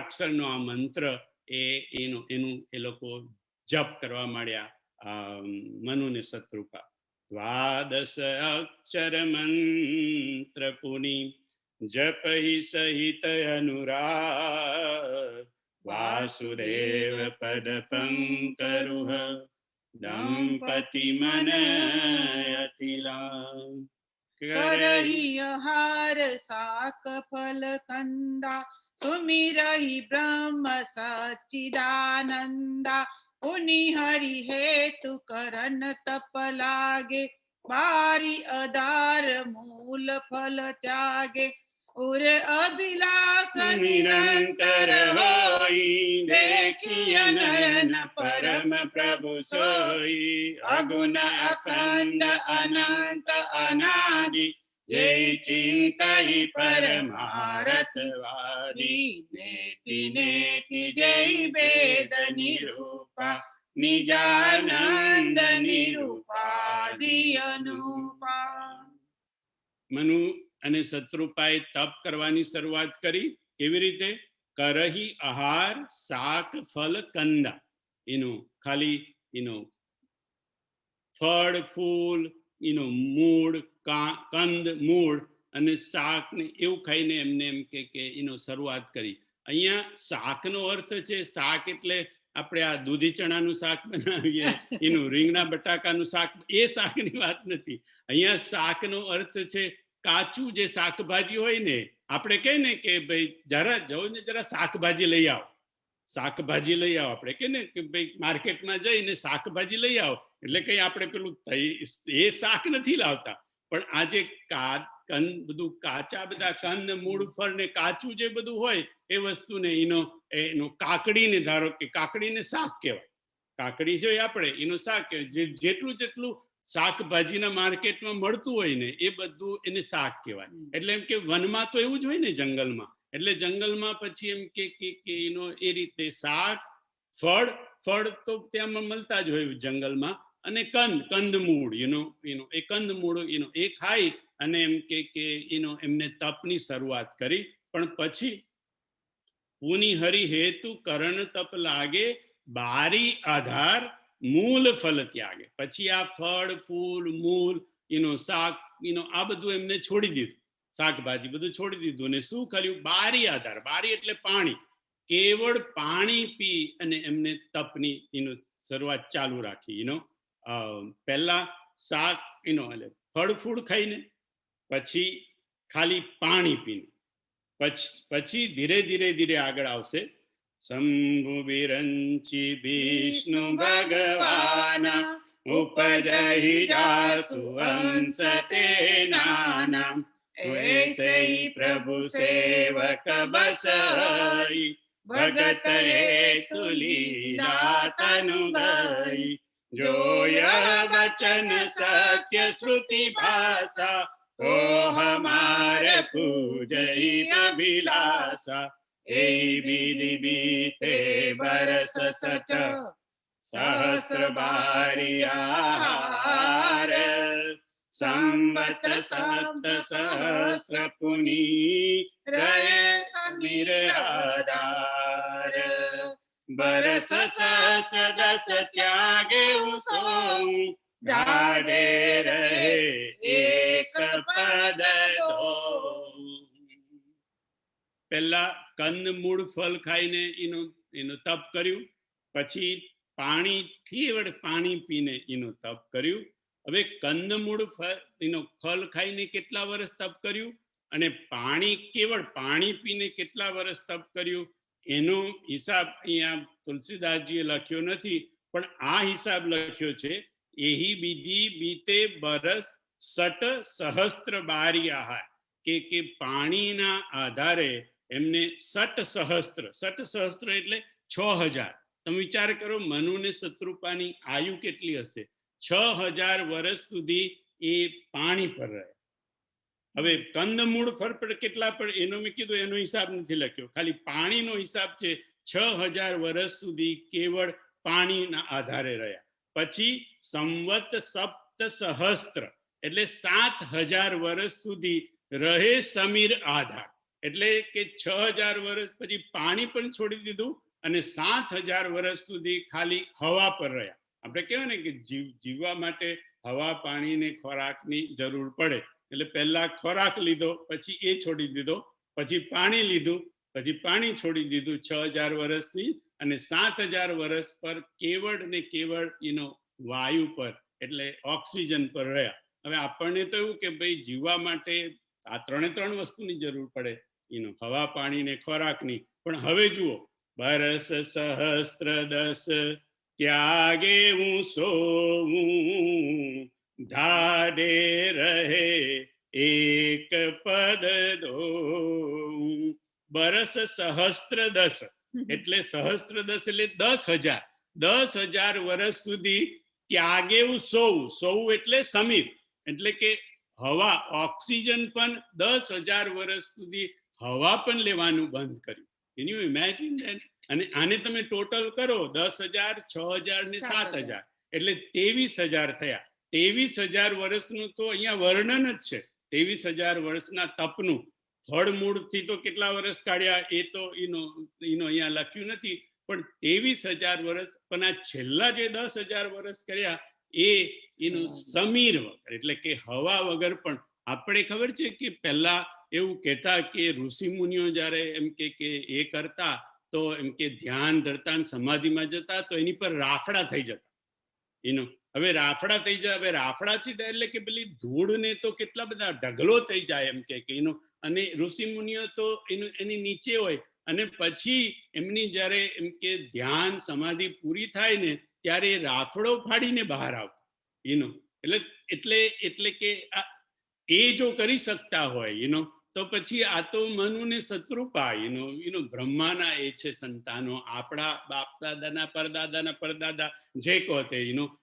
Speaker 1: અક્ષરનો આ મંત્ર એનું એ લોકો જપ કરવા માંડ્યા મનુ ને શત્રુપા. દ્વાદશ અક્ષર મંત્ર પુનિ જપહિ સહિત અનુરાગ, વાસુદેવ પદ પંકરુહ દંપતિ મન અતિ લાગ.
Speaker 2: કરહી હાર સાક ફલ કંદા, સુમિરહી બ્રહ્મ સચ્ચિદાનંદા, पुनि हरि हेतु करन तप लागे, बारी आधार मूल फल त्यागे। उर अभिलाष
Speaker 1: निरंतर होई, देखिए नयन परम प्रभु सोई। अगुण अखंड अनंत अनादि, जय चिंतहि परमारथवादी। नेति नेति जय वेद निरूपा, निजानंद निरूपादि अनुपा। મનુ અને શત્રુપાએ તપ કરવાની શરૂઆત કરી. કેવી રીતે? કરહી આહાર શાક ફલ કંદા, ખાલી ફળ ફૂલ, મૂળ કંદ મૂળ અને શાક ને એવું ખાઈને એમને એમ કે શરૂઆત કરી. અહીંયા શાકનો અર્થ છે, શાક એટલે આપણે આ દૂધી ચણાનું શાક બનાવીએ, રીંગણા બટાકાનું શાક, એ શાકની વાત નથી. અહીંયા શાકનો અર્થ છે કાચું જે શાકભાજી હોય ને, આપણે કહીએ ને કે ભાઈ જરા જાઓ ને જરા શાકભાજી લઈ આવો, શાકભાજી લઈ આવો. આપણે કહીએ ને કે ભાઈ માર્કેટમાં જઈને શાકભાજી લઈ આવો, એટલે કઈ આપણે પેલું એ શાક નથી લાવતા, પણ આ જે બધું કાચા બધા કંદ મૂળ ફળ ને કાચું જે બધું હોય એ વસ્તુને એનો કાકડીને, ધારો કે કાકડીને શાક કહેવાય. કાકડી છે આપણે એનું શાક કહેવાય. જેટલું શાકભાજીના માર્કેટમાં મળતું હોય ને એ બધું એને શાક કહેવાય. એટલે એમ કે વનમાં તો એવું જ હોય ને, જંગલમાં. એટલે જંગલમાં પછી એમ કે એ રીતે શાક ફળ તો ત્યાં મળતા જ હોય જંગલમાં, અને કંદમૂળ એ કંદમૂળ એ ખાઈ અને એમ કે એમને તપની શરૂઆત કરી. પણ પછી પુનિ હરિ હેતુ કરણ તપ લાગે, બારી આધાર મૂલ ફલ ત્યાગે. પછી આ ફળ ફૂલ મૂળ શાક આ બધું એમને છોડી દીધું, શાકભાજી બધું છોડી દીધું. અને શું કર્યું? બારી આધાર, બારી એટલે પાણી, કેવળ પાણી પી અને એમને તપની શરૂઆત ચાલુ રાખી. પહેલા શાક ફળ ફૂડ ખાઈને, પછી ખાલી પાણી પીને, પછી ધીરે ધીરે આગળ આવશે શંભુ વિરંચી વિષ્ણુ ભગવાન, ઉપજહી જાસુ અંશ તે નાના. એસે પ્રભુ સેવક બસઈ, ભગત હેતુ લીલા તનુ ગઈ. જોય વચન સત્ય શ્રુતિ ભાષા, તો હમારે પૂજઈ અભિલાષા. એ વિધિ બીતે બરસ સઠ, સહસ્ર બારી આહાર. સંવત સપ્ત સહસ્ર પુની, રહે સમીર આધાર. બરસ સસ દસ ત્યાગે સોમ, ઢાઢે રહે એક પદ દો. પહેલા કંદ મૂળ ફળ ખાઈને એનું તપ કર્યું, પછી કેવળ પાણી પીને એનું તપ કર્યું. હવે કંદ મૂળ ફળ ખાઈને કેટલા વર્ષ તપ કર્યું અને કેવળ પાણી પીને કેટલા વર્ષ તપ કર્યું, એનો હિસાબ અહીંયા તુલસીદાસજીએ લખ્યો નથી, પણ આ હિસાબ લખ્યો છે. એહી વિધિ બીતે બરસ સટ સહસ્ત્ર બારી આહાર, કે પાણીના આધારે એમને સટ સહસ્ત્ર એટલે 6000. તમે વિચાર કરો, મનુ ને શત્રુપાની આયુ કેટલી હશે? 6000 વર્ષ સુધી એ પાણી પર રહે. હવે કંદમૂળ ફળ પર કેટલા પર એનો મેં કીધું, એનો હિસાબ નથી લખ્યો, ખાલી પાણીનો હિસાબ છે. 6000 વર્ષ સુધી કેવળ પાણીના આધારે રહ્યા. પછી સંવત સપ્ત સહસ્ત્ર એટલે 7000 વર્ષ સુધી રહે સમીર આધાર. એટલે કે 6000 વર્ષ પછી પાણી પણ છોડી દીધું અને 7000 વર્ષ સુધી ખાલી હવા પર રહ્યા. આપણે કહેવાય ને કે જીવવા માટે હવા પાણી ને ખોરાકની જરૂર પડે, એટલે પહેલા ખોરાક લીધો, પછી એ છોડી દીધો, પછી પાણી લીધું, પછી પાણી છોડી દીધું 6000 વર્ષથી, અને 7000 વર્ષ પર કેવળ ને કેવળ વાયુ પર એટલે ઓક્સિજન પર રહ્યા. હવે આપણને તો એવું કે ભાઈ જીવવા માટે આ ત્રણ વસ્તુની જરૂર પડે, હવા પાણી ને ખોરાકની. પણ હવે જુઓ, બરસ સહસ્ત્ર દસ ત્યાગે હું સોઉં ઢાઢે રહે એક પદ દોઉં. બરસ સહસ્ત્ર દસ એટલે સહસ્ત્ર દસ એટલે 10,000. 10,000 વર્ષ સુધી ત્યાગે હું સોઉં એટલે સમીર, એટલે કે હવા, ઓક્સિજન પણ 10,000 વર્ષ સુધી હવા પણ લેવાનું બંધ કર્યું. Can you imagine that? અને આને તમે ટોટલ કરો 10,000, 6,000 ને 7,000 એટલે 23,000 થયા. 23,000 વર્ષનું તો અહીંયા વર્ણન જ છે. 23,000 વર્ષના તપનું ફળમૂળથી તો કેટલા વર્ષ કાઢ્યા એ તો એનો અહીંયા લખ્યું નથી, પણ 23,000 વર્ષ. પણ આ છેલ્લા જે 10,000 વર્ષ કર્યા એનું સમીર વગર, એટલે કે હવા વગર પણ. આપણે ખબર છે કે પહેલા એવું કહેતા કે ઋષિ મુનિઓ જ્યારે એમ કે એ કરતા તો એમ કે ધ્યાન ધરતા સમાધિમાં જતા તો એની પર રાફડા થઈ જતા. હવે રાફડા થઈ જાય, હવે રાફડા છે એટલે કે પેલી ધૂળ ને તો કેટલા બધા ઢગલો થઈ જાય એમ કે એનો. અને ઋષિ મુનિઓ તો એની નીચે હોય, અને પછી એમની જ્યારે એમ કે ધ્યાન સમાધિ પૂરી થાય ને ત્યારે રાફડો ફાડીને બહાર આવતા. એટલે કે એ જો કરી શકતા હોય તો પછી આ તો મનુ ને શત્રુપા બ્રહ્માના એ છે સંતાનો, આપણા બાપ દાદાના પરદાદાના જે કહો તે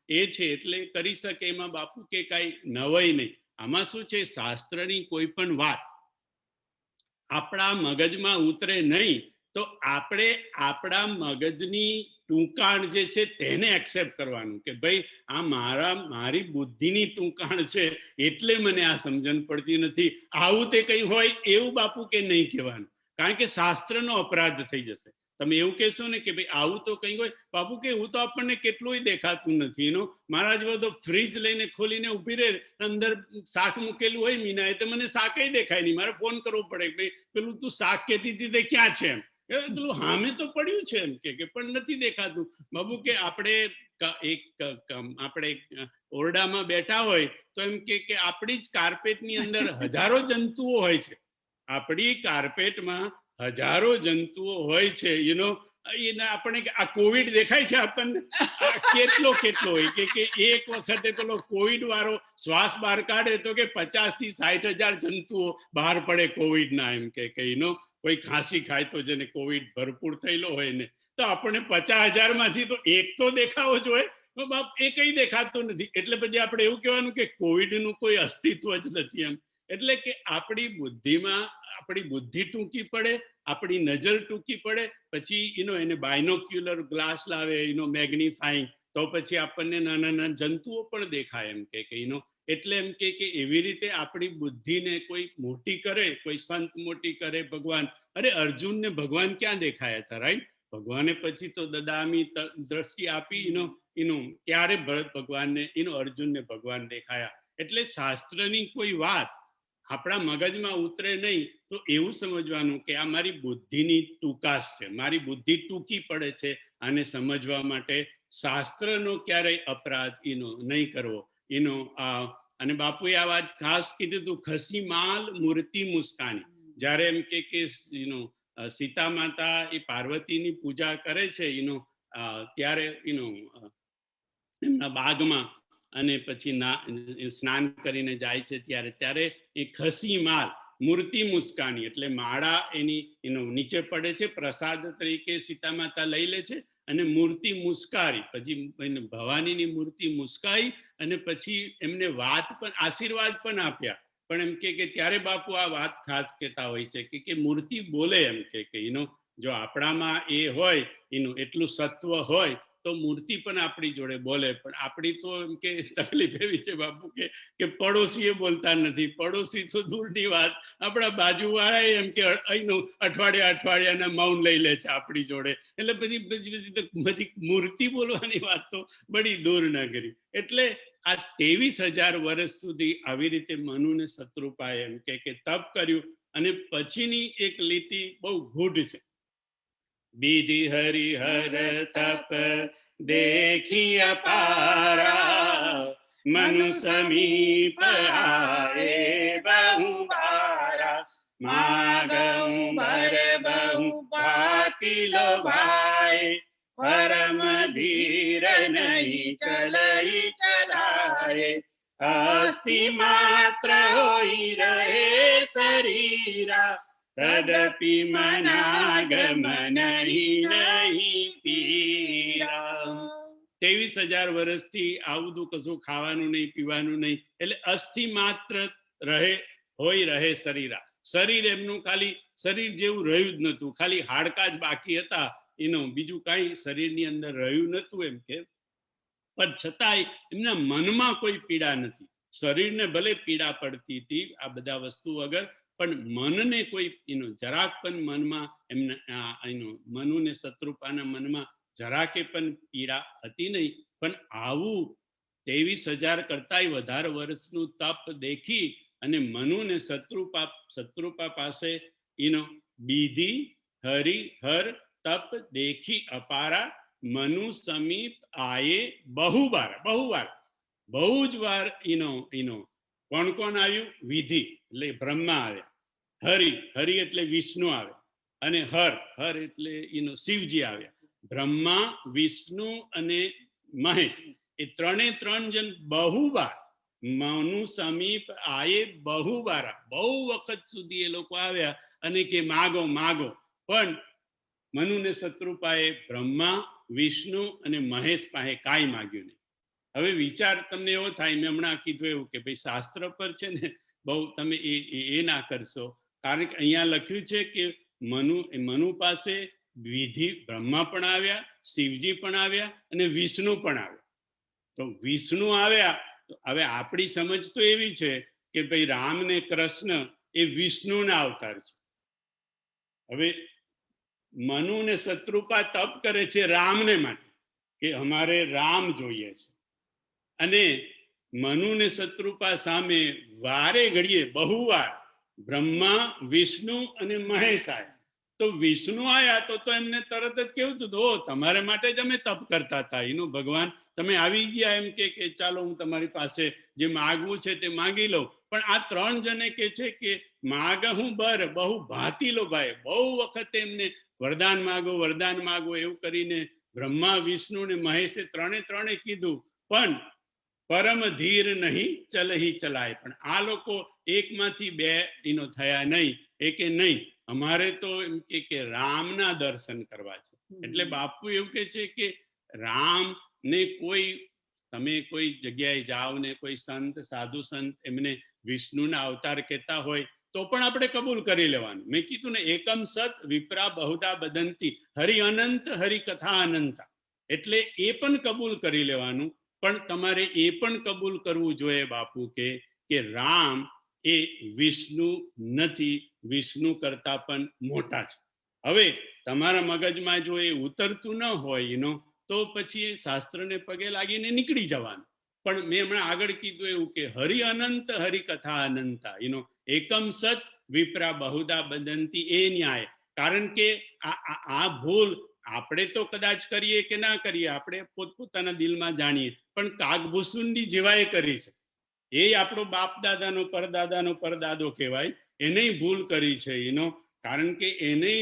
Speaker 1: એ છે, એટલે કરી શકે. એમાં બાપુ કે કાંઈ નવાઈ નહીં. આમાં શું છે, શાસ્ત્રની કોઈ પણ વાત આપણા મગજમાં ઉતરે નહીં તો આપણે આપણા મગજની ટૂંકાણ જે છે તેને એક્સેપ્ટ કરવાનું કે ભાઈ આ મારી બુદ્ધિની ટૂંકાણ છે એટલે મને આ સમજણ પડતી નથી, આવું તે કંઈ હોય એવું બાપુ કે નહીં કહેવાનું. કારણ કે શાસ્ત્રનો અપરાધ થઈ જશે. તમે એવું કહેશો ને કે ભાઈ આવું તો કંઈ હોય, બાપુ કે હું તો આપણને કેટલું દેખાતું નથી. મારા જેવો તો ફ્રીજ લઈને ખોલીને ઊભી રહે, અંદર શાક મૂકેલું હોય મીના, એ તો મને શાક દેખાય નહીં, મારે ફોન કરવો પડે ભાઈ પેલું તું શાક કહેતી હતી તે ક્યાં છે એમ. પેલું હામે તો પડ્યું છે એમ કે પણ નથી દેખાતું. બાબુ કે આપણે ઓરડામાં બેઠા હોય તો એમ કે આપણી જ કાર્પેટની અંદર હજારો જંતુઓ હોય છે. આપણી કાર્પેટમાં હજારો જંતુઓ હોય છે. આપણે આ કોવિડ દેખાય છે આપણને કેટલો હોય કે એક વખતે પેલો કોવિડ વાળો શ્વાસ બહાર કાઢે તો કે 50,000 થી 60,000 જંતુઓ બહાર પડે કોવિડના. એમ કે કોઈ ખાંસી ખાય તો જેને કોવિડ ભરપૂર થયેલો હોય ને, તો આપણને 50,000 માંથી તો એક તો દેખાવો જોઈએ. બાપ એ કઈ દેખાતો નથી, એટલે પછી આપણે એવું કહેવાનું કે કોવિડ નું કોઈ અસ્તિત્વ જ નથી એમ. એટલે કે આપણી બુદ્ધિમાં આપણી બુદ્ધિ ટૂંકી પડે, આપણી નજર ટૂંકી પડે, પછી એને બાયનોક્યુલર ગ્લાસ લાવે મેગ્નિફાઈંગ, તો પછી આપણને નાના જંતુઓ પણ દેખાય એમ કે એટલે એમ કે એવી રીતે આપણી બુદ્ધિને કોઈ મોટી કરે, કોઈ સંત મોટી કરે ભગવાન. અરે અર્જુનને ભગવાન ક્યાં દેખાયા હતા, રાઈટ? ભગવાને પછી તો દદામી દ્રષ્ટિ આપી ત્યારે ભગવાનને અર્જુનને ભગવાન દેખાયા. એટલે શાસ્ત્રની કોઈ વાત આપણા મગજમાં ઉતરે નહીં તો એવું સમજવાનું કે આ મારી બુદ્ધિની ટૂંકાશ છે, મારી બુદ્ધિ ટૂંકી પડે છે. આને સમજવા માટે શાસ્ત્રનો ક્યારેય અપરાધ નહીં કરવો. અને બાપુએ આ વાત ખાસ કીધું હતું, ખસી માલ મૂર્તિ મુસ્કાની. જ્યારે એમ કે સીતા માતા એ પાર્વતીની પૂજા કરે છે ત્યારે એમના બાગમાં, અને પછી સ્નાન કરીને જાય છે ત્યારે એ ખસી માલ મૂર્તિ મુસ્કાની એટલે માળા એની નીચે પડે છે, પ્રસાદ તરીકે સીતા માતા લઈ લે છે, અને મૂર્તિ મુસ્કારી, પછી ભવાનીની મૂર્તિ મુસ્કાઈ, અને પછી એમને વાત પણ આશીર્વાદ પણ આપ્યા. પણ એમ કે ત્યારે બાપુ આ વાત ખાસ કહેતા હોય છે કે મૂર્તિ બોલે એમ કે જો આપણામાં એ હોય એટલું સત્વ હોય તો મૂર્તિ પણ આપણી જોડે બોલે. પણ આપણી તો એમ કે તકલીફ એવી છે બાપુ કે પડોશીએ બોલતા નથી. પડોશી તો દૂરની વાત, આપણા બાજુવાળા એમ કે અઠવાડિયાના મૌન લઈ લે છે આપણી જોડે. એટલે પછી મૂર્તિ બોલવાની વાત તો બડી દૂર ન કરી. એટલે આ 23,000 વર્ષ સુધી આવી રીતે મનુને શત્રુપાએ એમ કે તપ કર્યું. અને પછીની એક લીટી બહુ ગૂઢ છે. વિધિ હરિહર તપ देखी अपारा मनु समीप आए बहु बारा मागऊं बर बहु भाति लो भाई परम धीर नहीं चलई चलाए, अस्थि मात्र होई रहे शरीरा, तदपि मनागम नहीं नहीं पीरा. 23,000 વર્ષથી આવું બધું કશું ખાવાનું નહીં, પીવાનું નહીં, એટલે અસ્થિ માત્ર રહે હોય રહે શરીરા. શરીર એમનું ખાલી શરીર જેવું રહ્યું જ નતું, ખાલી હાડકા જ બાકી હતા, એનું બીજું કાંઈ શરીરની અંદર રહ્યું નતું એમ કે. પણ છતાંય એમના મનમાં કોઈ પીડા નથી. શરીરને ભલે પીડા પડતી હતી આ બધા વસ્તુ વગર, પણ મનને કોઈ જરાક પણ મનમાં એમના મનુને શત્રુપાના મનમાં જરાકે પણ પીડા હતી નહીં. પણ આવું 23,000 કરતાંય વધારે વર્ષનું તપ દેખી અને મનુને શત્રુપા પાસે બીધી હરિ હર તપ દેખી અપારા, મનુ સમીપ આયે બહુવાર. બહુ જ વાર કોણ કોણ આવ્યું? વિધિ એટલે બ્રહ્મા આવ્યા, હરિ એટલે વિષ્ણુ આવ્યા, અને હર એટલે શિવજી આવ્યા. બ્રહ્મા, વિષ્ણુ અને મહેશ એ ત્રણ જણ બહુવાર મનુ સમીપ આયે બહુવાર, બહુ વખત સુધી એ લોકો આવ્યા અને કે માગો. પણ મનુને શત્રુપાએ બ્રહ્મા, વિષ્ણુ અને મહેશ પાસે કાંઈ માગ્યું નહીં. હવે વિચાર તમને એવો થાય, મેં હમણાં કીધું એવું કે ભાઈ શાસ્ત્ર પર છે ને બહુ તમે એ ના કરશો, કારણ કે અહીંયા લખ્યું છે કે મનુ પાસે વિધિ બ્રહ્મા પણ આવ્યા, શિવજી પણ આવ્યા અને વિષ્ણુ પણ આવ્યા. તો વિષ્ણુ આવ્યા તો હવે આપણી સમજ તો એવી છે કે ભાઈ રામ ને કૃષ્ણ એ વિષ્ણુના અવતાર છે. હવે મનુ ને શત્રુપા તપ કરે છે રામને માટે કે અમારે રામ જોઈએ છે, અને મનુ ને શત્રુપા સામે વારે ઘડીએ બહુવાર બ્રહ્મા, વિષ્ણુ અને મહેશ આવ્યા. તો વિષ્ણુ આવ્યા તો એમને તરત જ કેવું હતું, ઓ તમારે માટે જ અમે તપ કરતા હતા, ભગવાન તમે આવી ગયા એમ કે ચાલો હું તમારી પાસે જે માગવું છે તે માગી લઉં. પણ આ 3 જણે કે છે કે માગહું બર બહુ ભાતી લો ભાઈ, બહુ વખતે એમને વરદાન માગો એવું કરીને બ્રહ્મા, વિષ્ણુ ને મહેશે ત્રણે કીધું, પણ પરમ ધીર નહીં ચલહી ચલાય. પણ આ લોકો એકમાંથી 2 થયા નહીં. એકે નહીં, અમારે તો એમ કે રામના દર્શન કરવા છે. એટલે બાપુ એવું કે છે કે રામ ને તમે કોઈ જગ્યાએ જાઓ ને કોઈ સંત, સાધુ સંત એમને વિષ્ણુના અવતાર કહેતા હોય તો પણ આપણે કબૂલ કરી લેવાનું. મેં કીધું ને, એકમ સત વિપ્રા બહુધા બદંતી, હરિ અનંત હરિ કથા અનંતા. એટલે એ પણ કબૂલ કરી લેવાનું. પણ તમારે એ પણ કબૂલ કરવું જોઈએ બાપુ કે રામ એ વિષ્ણુ નથી, વિષ્ણુ કરતા પણ મોટા છે. હવે તમારા મગજમાં જો એ ઉતરતું ન હોય તો પછી શાસ્ત્રને પગે લાગીને નીકળી જવાનું. પણ મેં હમણાં આગળ કીધું એવું કે હરિ અનંત હરિ કથા અનંતા, એકમ સત વિપ્રા બહુધા બદંતી, એ ન્યાય. કારણ કે આ ભૂલ આપણે તો કદાચ કરીએ કે ના કરીએ, આપણે પોતપોતાના દિલમાં જાણીએ, પણ કાગભૂસુંડી જેવાએ કરી છે. એ આપણો બાપ દાદાનો પરદાદો કહેવાય, એને ભૂલ કરી છે કારણ કે એને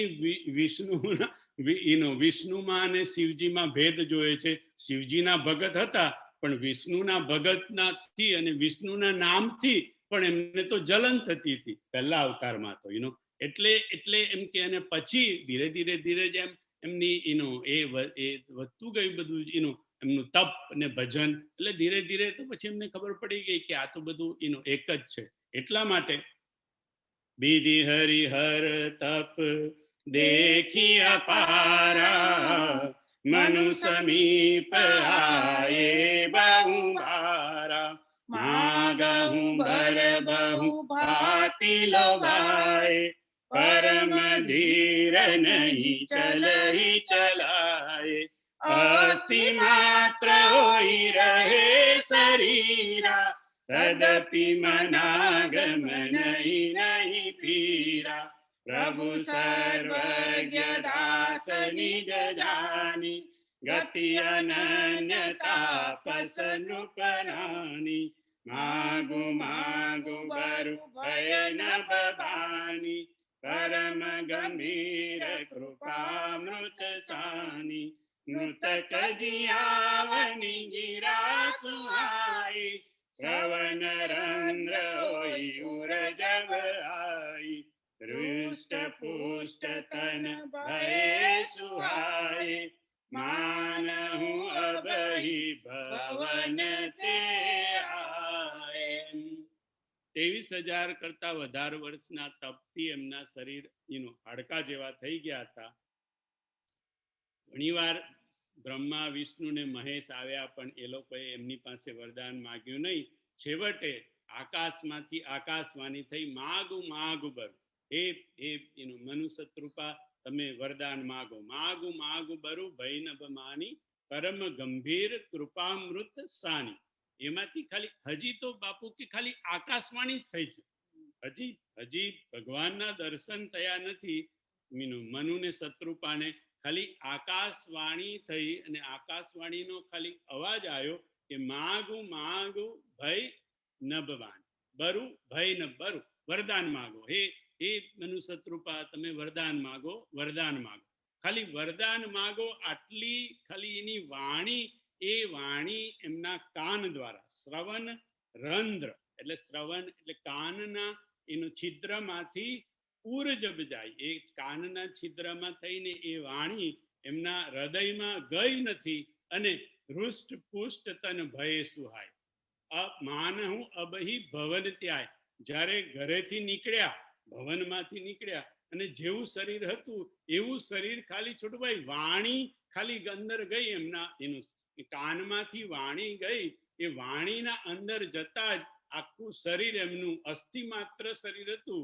Speaker 1: વિષ્ણુમાં અને શિવજીમાં ભેદ જોયે છે. શિવજીના ભગત હતા, પણ વિષ્ણુના ભગતનાથી અને વિષ્ણુના નામથી પણ એમને તો જલન થતી હતી પહેલા અવતારમાં તો એટલે એમ કે અને પછી ધીરે ધીરે જેમ એમની એ વધતું ગયું બધું એમનું તપ અને ભજન, એટલે ધીરે ધીરે તો પછી એમને ખબર પડી ગઈ કે આ તો બધું એક જ છે. એટલા માટે બીધી હરિહર તપ દેખી અપારા, મનુ સમીપ આયે બહુ ભારા, માગહું બર બહુ ભાતી લો ભાઈ, પરમ ધીર નહીં ચલહી ચલાય, અસ્થિ માત્ર હોઈ રહે શરીરા, તદપિ મનાગમ નહીં પીરા. પ્રભુ સર્વજ્ઞ દાસ નિજ જાની, ગતિ અનન્યતા પસનુપનાની, માગુ બરુ ભય ન બભાની, પરમ ગંભીર કૃપામૃત સાની, મૃતક જીયાવની ગીરા સુહાઈ, શ્રવણ રંદ્ર હોય ઉરજબ આઈ, હૃષ્ટ પુષ્ટ તન ભય સુહાય, માનહું અબહી ભવન તે આય. 23,000 કરતા વધારે વર્ષના તપથી એમના શરીર હાડકા જેવા થઈ ગયા હતા. ઘણીવાર બ્રહ્મા વિષ્ણુ ને મહેશ આવ્યા, પણ એ લોકોએ એમની પાસે વરદાન માગ્યું નહીં. છેવટે આકાશમાંથી આકાશવાણી થઈ, માગુ માગુ બર, હે મનુસત્રુપા, તમે વરદાન માગો. માગુ માગુ બરુ ભૈનભ માની, પરમ ગંભીર કૃપામૃત સાની. એમાંથી ખાલી હજી તો બાપુ કે ખાલી આકાશવાણી જ થઈ છે, હજી ભગવાનના દર્શન થયા નથી. મનુ ને શત્રુપાને ખાલી આકાશવાણી થઈ, અને આકાશવાણીનો ખાલી અવાજ આવ્યો કે માગુ માગુ ભય નભવાન બરુ, ભય ન બરુ, વરદાન માગો. હે મનુ શત્રુપા, તમે વરદાન માગો, વરદાન માગો, ખાલી વરદાન માગો. આટલી ખાલી એની વાણી, એ વાણી એમના કાન દ્વારા, શ્રવણ રંધ્ર એટલે શ્રવણ એટલે કાનના એનું છિદ્રમાંથી ઉર્જબ જાય, એ કાનના છિદ્રમાં થઈને એ વાણી એમના હૃદયમાં ગઈ નથી, અને હૃષ્ટ પુષ્ટ તન ભય સુહાય. માનહું અબહી ભવન ત્યાય. જ્યારે ઘરેથી નીકળ્યા, ભવનમાંથી નીકળ્યા, અને જેવું શરીર હતું એવું શરીર ખાલી છોટુભાઈ વાણી ખાલી અંદર ગઈ, એમના એનું કાનમાંથી વાણી ગઈ, એ વાણીના અંદર જતા જ આખું શરીર એમનું અસ્થિ માત્ર શરીર હતું,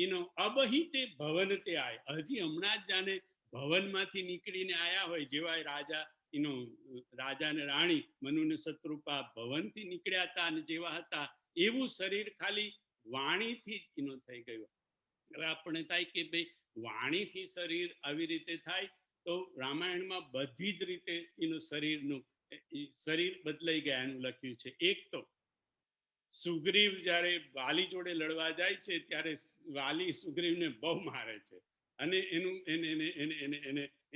Speaker 1: એનો અબહિતે ભવન તે આય. હજી હમણાં જ જાણે ભવનમાંથી નીકળીને આયા હોય, જેવા રાજા રાજા ને રાણી મનુ ને શત્રુપા ભવનથી નીકળ્યા હતા અને જેવા હતા એવું શરીર ખાલી વાણીથી જ થઈ ગયું. હવે આપણે થાય કે ભાઈ વાણીથી શરીર આવી રીતે થાય, તો રામાયણમાં બધી જ રીતે શરીર બદલાઈ ગયા એનું લખ્યું છે. એક તો સુગ્રીવ જ્યારે વાલી જોડે લડવા જાય છે, ત્યારે વાલી સુગ્રીવને બહુ મારે છે, અને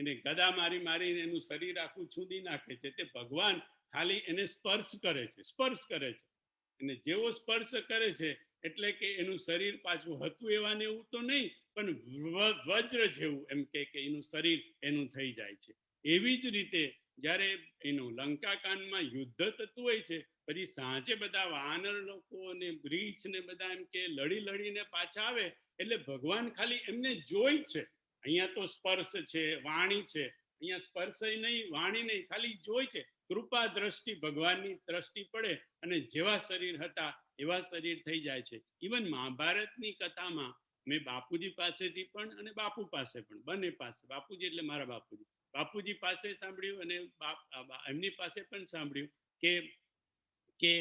Speaker 1: એને ગદા મારી મારીને એનું શરીર આખું છૂદી નાખે છે. તે ભગવાન ખાલી એને સ્પર્શ કરે છે, અને જેવો સ્પર્શ કરે છે એટલે કે એનું શરીર પાછું હતું એવા ને એવું તો નહીં, પણ વજ્ર જેવું, એમ કે એનું શરીર એનું થઈ જાય છે. એવી જ રીતે જ્યારે એનું લંકાકાંડમાં યુદ્ધ થતું હોય છે, પછી સાંજે બધા વાનર લોકો ને રીછ ને બધા એમ કે લડીને પાછા આવે, એટલે ભગવાન ખાલી એમને જોઈ છે. અહીંયા તો સ્પર્શ છે, વાણી છે, અહીંયા સ્પર્શ નહીં, વાણી નહીં, ખાલી જોઈ છે. કૃપા દ્રષ્ટિ, ભગવાનની દ્રષ્ટિ પડે, અને જેવા શરીર હતા એવા શરીર થઈ જાય છે. ઇવન મહાભારતની કથામાં મેં બાપુજી પાસેથી પણ અને બાપુ પાસે પણ, બંને પાસે, બાપુજી એટલે મારા બાપુજી પાસે સાંભળ્યું, અને એમની પાસે પણ સાંભળ્યું કે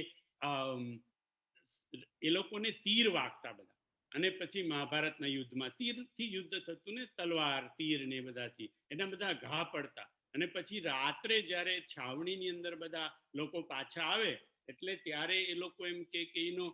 Speaker 1: એ લોકોને તીર વાગતા બધા, અને પછી મહાભારતના યુદ્ધમાં તીરથી યુદ્ધ થતું ને, તલવાર તીર ને બધાથી એના બધા ઘા પડતા. અને પછી રાત્રે જ્યારે છાવણીની અંદર બધા લોકો પાછા આવે, એટલે ત્યારે એ લોકો એમ કે એનો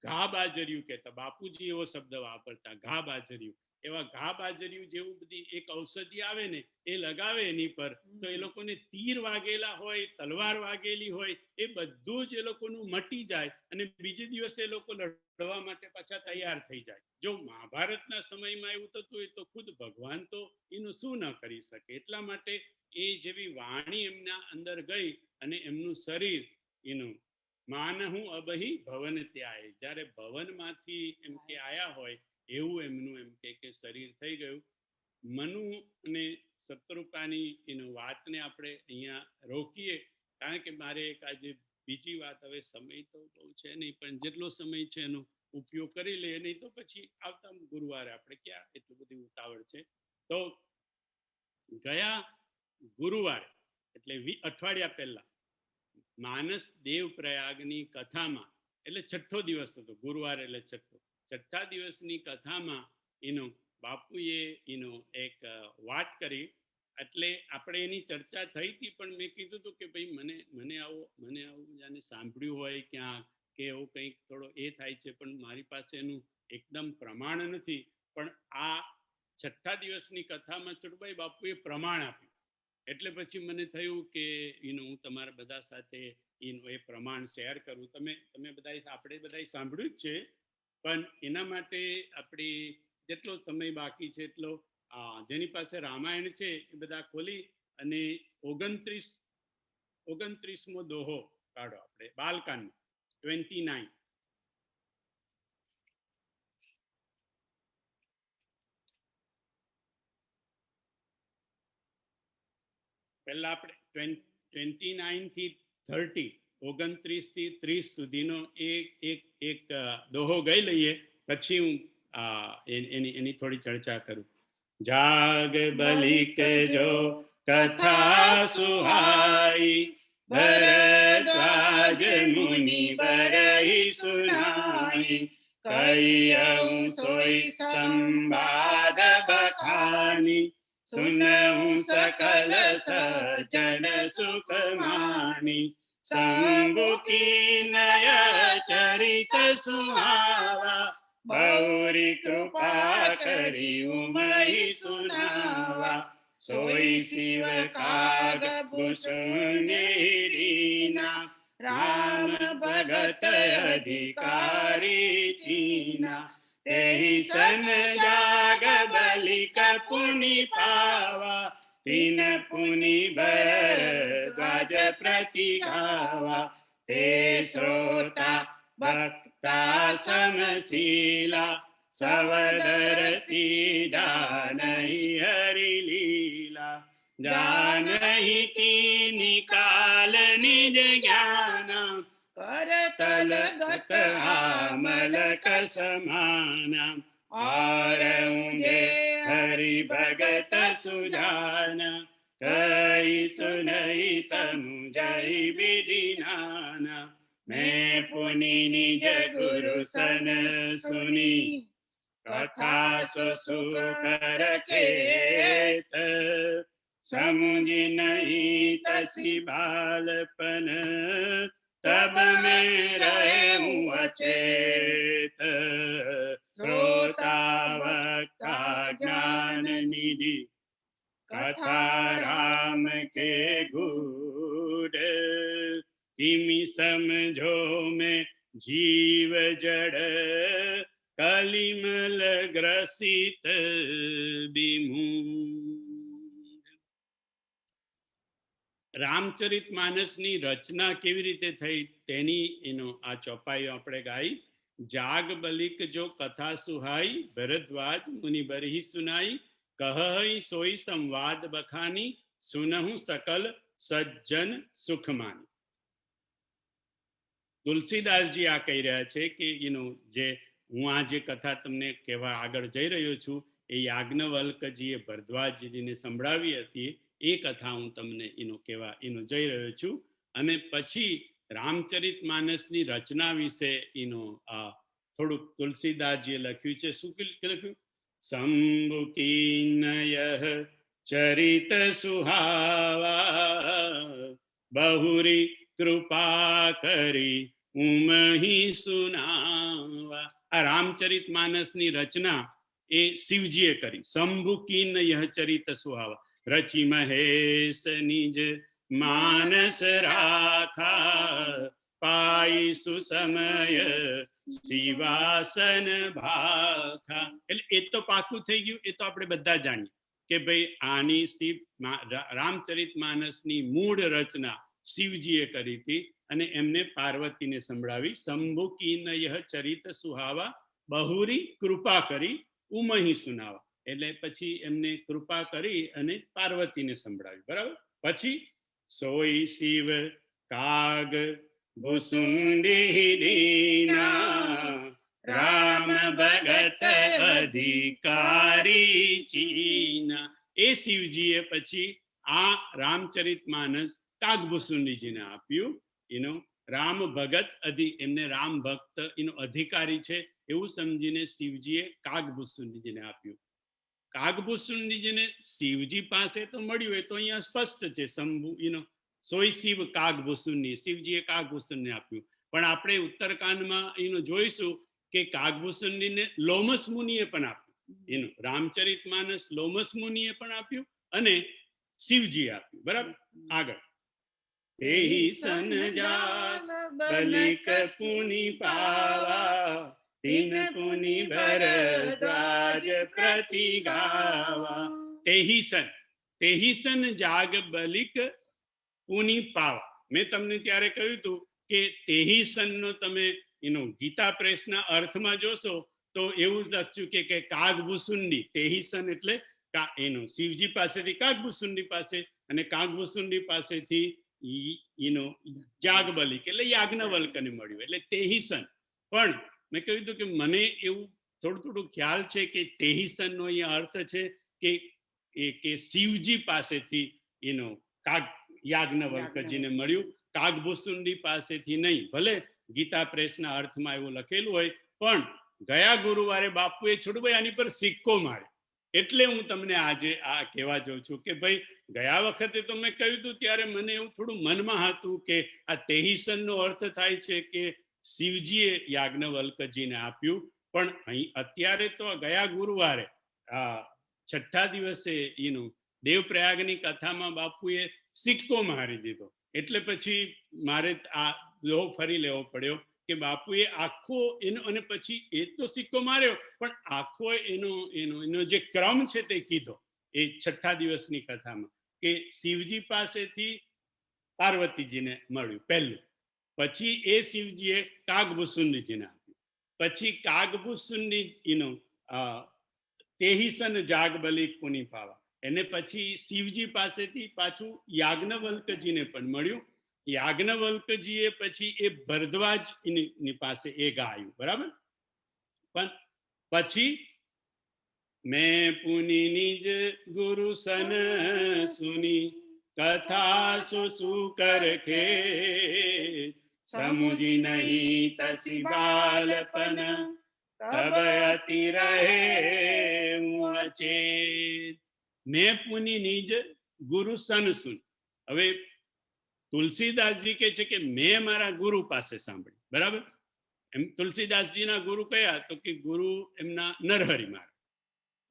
Speaker 1: ઘા બાજર્યું કહેતા, બાપુજી એવો શબ્દ વાપરતા, ઘા બાજર્યું. એવા ઘા બાજર્યું જેવું બધી એક ઔષધિ આવે ને, એ લગાવે એની પર, તો એ લોકોને તીર વાગેલા હોય, તલવાર વાગેલી હોય, એ બધું જ એ લોકોનું મટી જાય, અને બીજે દિવસે એ લોકો લડવા માટે પાછા તૈયાર થઈ જાય. જો મહાભારતના સમયમાં એવું થતું હોય તો ખુદ ભગવાન તો એનું શું ન કરી શકે. એટલા માટે એ જેવી વાણી એમના અંદર ગઈ, અને એમનું શરીર એનું માનહું અબહી ભવન ત્યાય, જ્યારે ભવનમાંથી એમ કે આયા હોય એવું એમનું એમ કે શરીર થઈ ગયું. મનુ અને શત્રુપાની વાતને આપણે અહીંયા રોકીએ, કારણ કે મારે એક આજે બીજી વાત, હવે સમય તો બહુ છે નહીં, પણ જેટલો સમય છે એનો ઉપયોગ કરી લઈએ, નહીં તો પછી આવતા ગુરુવારે આપણે ક્યાં એટલું બધું ઉતાવળ છે. તો ગયા ગુરુવારે એટલે અઠવાડિયા પહેલા માનસ દેવ પ્રયાગની કથામાં, એટલે છઠ્ઠો દિવસ હતો, ગુરુવાર એટલે છઠ્ઠા દિવસની કથામાં બાપુએ એક વાત કરી. એટલે આપણે એની ચર્ચા થઈ હતી, પણ મેં કીધું હતું કે ભાઈ મને આવું જાણે સાંભળ્યું હોય ક્યાંક, કે એવું કંઈક થોડો એ થાય છે, પણ મારી પાસે એનું એકદમ પ્રમાણ નથી. પણ આ છઠ્ઠા દિવસની કથામાં છોટભાઈ બાપુએ પ્રમાણ આપ્યું, એટલે પછી મને થયું કે હું તમારા બધા સાથે એ પ્રમાણ શેર કરું. તમે બધા આપણે બધા સાંભળ્યું જ છે, પણ એના માટે આપણે જેટલો સમય બાકી છે એટલો જેની પાસે રામાયણ છે એ બધા ખોલી અને 29મો દોહો કાઢો. આપણે બાલકાંડ 29. પહેલા આપણે 29 થી 30, 29 થી 30 સુધીનો એક દોહો ગઈ લઈએ, પછી હું એની થોડી ચર્ચા કરું. જાગ બલિક જો કથા સુહાઈ, ભરદ્વાજ મુનિ બરહી સુનાઈ, કૈયઉ સોઈ સંવાદ બખાની, સુનહું સકલ સજ્જન સુખ માની, શંભુકી નય ચરિત સુહાવા, બહુરી કૃપા કરી ઉમઈ સુનાવા, સોઈ શિવ કાગ ભૂષુંડીના, રામ ભગત અધિકારી ચીના, તેહી સન જાગ બલિક પુનિ પાવા, તીન પુનિ ભરદ્વાજ પ્રતિગાવા, તે શ્રોતા ભક્તા સમશીલા, સવદરસી જાનહી હરિ લીલા, જાનહી તીની કાલ નિજ જ્ઞાન, કરતલ ગત આમલક સમાના, આરંગે હરિ ભગત સુજાન, કઈ સુનઈ સમુજય વિધિનાના, मैं पुनि निज गुरु सन सुनी, कथा सुकर खेत, समुझ नहीं तसी बालपन, तब मैं रहे हूँ अचेत, श्रोता वक्ता ज्ञान निधि, कथा राम के गूढ़, किमि समझो में जीव जड़, कलिमल ग्रसित विमूढ़. રામચરિત માનસની રચના કેવી રીતે થઈ તેની આ ચોપાઈઓ આપણે ગાઈ. જાગ બલિક જો કથા સુહાઈ, ભરદ્વાજ મુનિ બરહી સુનાઈ, કહઈ સોઈ સંવાદ બખાની, સુનહું સકલ સજ્જન સુખમાની. તુલસીદાસજી આ કહી રહ્યા છે કે જે હું આ જે કથા તમને કહેવા આગળ જઈ રહ્યો છું એ યાજ્ઞવલ્કજીએ ભરદ્વાજજીને સંભળાવી હતી, એ કથા હું તમને કહેવા જઈ રહ્યો છું. અને પછી રામચરિત માનસની રચના વિશે થોડુંક તુલસીદાસજીએ લખ્યું છે. શું લખ્યું? શંભુકીનય ચરિત સુહાવા, બહુરી કૃપા કરી ઉમહી સુનાવા. આ રામચરિત માનસની રચના એ શિવજીએ કરી. શંભુકીન યહ ચરિત સુહાવા, રચી મહેશ નિજ માનસ રાખા, પાઈ સુસમય શિવાસન ભાખા. એટલે એ તો પાકું થઈ ગયું, એ તો આપણે બધા જાણીએ કે ભાઈ આની શિવ રામચરિત માનસની મૂળ રચના શિવજીએ કરી હતી અને એમને પાર્વતીને સંભળાવી. શંભુકીન યહ ચરિત સુહાવા, બહુરી કૃપા કરી ઉમહી સુનાવા. એટલે પછી એમને કૃપા કરી અને પાર્વતીને સંભળાવી. બરાબર. પછી સોઈ શિવ કાગ ભૂસુંડી દીના, રામ ભગત અધિકારી ચીના. એ શિવજીએ પછી આ રામચરિત માનસ કાગભૂસુંડીજીને આપ્યું. રામ ભગત એમને રામ ભક્ત અધિકારી છે એવું સમજીને શિવજીએ કાગભૂસુંડીજીને આપ્યું. કાગભૂસુંડીજીને શિવજી પાસે તો મળ્યું એ તો અહીંયા સ્પષ્ટ છે. શંભુ સોય શિવ કાગભૂસુંડી, શિવજીએ કાગભૂસુંડીને આપ્યું. પણ આપણે ઉત્તરકાંડમાં જોઈશું કે કાગભૂસુંડીને લોમસ મુનિએ પણ આપ્યું. રામચરિત માનસ લોમસ મુનિએ પણ આપ્યું અને શિવજી આપ્યું. બરાબર, આગળ. તેહી સન જાગ બલિક પુનિ પાવા, તીન પુનિ ભરદ્વાજ પ્રતિ ગાવા. તેહી સન જાગ બલિક પુનિ પાવા. મેં તમને ત્યારે કહ્યું હતું કે તેહી સન નો તમે ગીતા પ્રેસના અર્થમાં જોશો તો એવું લખ્યું કે કાગભૂસુંડી. તેહી સન એટલે શિવજી પાસેથી કાગભૂસુંડી પાસે, અને કાગભૂસુંડી પાસેથી જાગબલિક એટલે યાજ્ઞવલ્કને મળ્યું, એટલે તેહી સન. પણ મેં કહ્યું હતું કે મને એવું થોડું ખ્યાલ છે કે તેહી સન નો અહીંયા અર્થ છે કે શિવજી પાસેથી યાજ્ઞવલ્કજીને મળ્યું, કાગભૂસુંડી પાસેથી નહીં. ભલે ગીતા પ્રેસના અર્થમાં એવું લખેલું હોય, પણ ગયા ગુરુવારે બાપુએ છોડુભાઈ આની પર સિક્કો માર્યો. એટલે હું તમને આજે આ કહેવા જાઉં છું કે ભાઈ ગયા વખતે તો મેં કહ્યું હતું ત્યારે મને એવું થોડું મનમાં હતું કે આ તેહીસન નો અર્થ થાય છે કે શિવજીએ યાજ્ઞવલ્કજીને આપ્યું, પણ અહીં અત્યારે તો ગયા ગુરુવારે છઠ્ઠા દિવસે દેવપ્રયાગની કથામાં બાપુએ સિક્કો મારી દીધો. એટલે પછી મારે આ ફરી લેવો પડ્યો કે બાપુએ આખો એનો, અને પછી એ તો સિક્કો માર્યો પણ આખો એનો જે ક્રમ છે તે કીધો એ છઠ્ઠા દિવસની કથામાં, કે શિવજી પાસેથી પાર્વતીજીને મળ્યું પહેલું, પછી એ શિવજીએ કાગભૂસુંડીજીને આપ્યું, પછી કાગભૂસુંડી તેહીસન જાગબલિક પુનિ પાવા, એને પછી શિવજી પાસેથી પાછું યાજ્ઞવલ્કજીને પણ મળ્યું. યાજ્ઞવલ્કજીએ પછી એ ભરદ્વાજ ની પાસે એ ગાયું. બરાબર, પણ પછી મેં પુનિ નિજ ગુરુ સન સુની, કથા સુ કર ખે, સમુજી નહીં તસી બાલપન, તબ અતિ રહે અચેત. મેં પુનિ નિજ ગુરુ સન સુની. હવે તુલસીદાસજી કહે છે કે મેં મારા ગુરુ પાસે સાંભળ્યું. બરાબર, એમ તુલસીદાસજીના ગુરુ કયા? તો કે ગુરુ એમના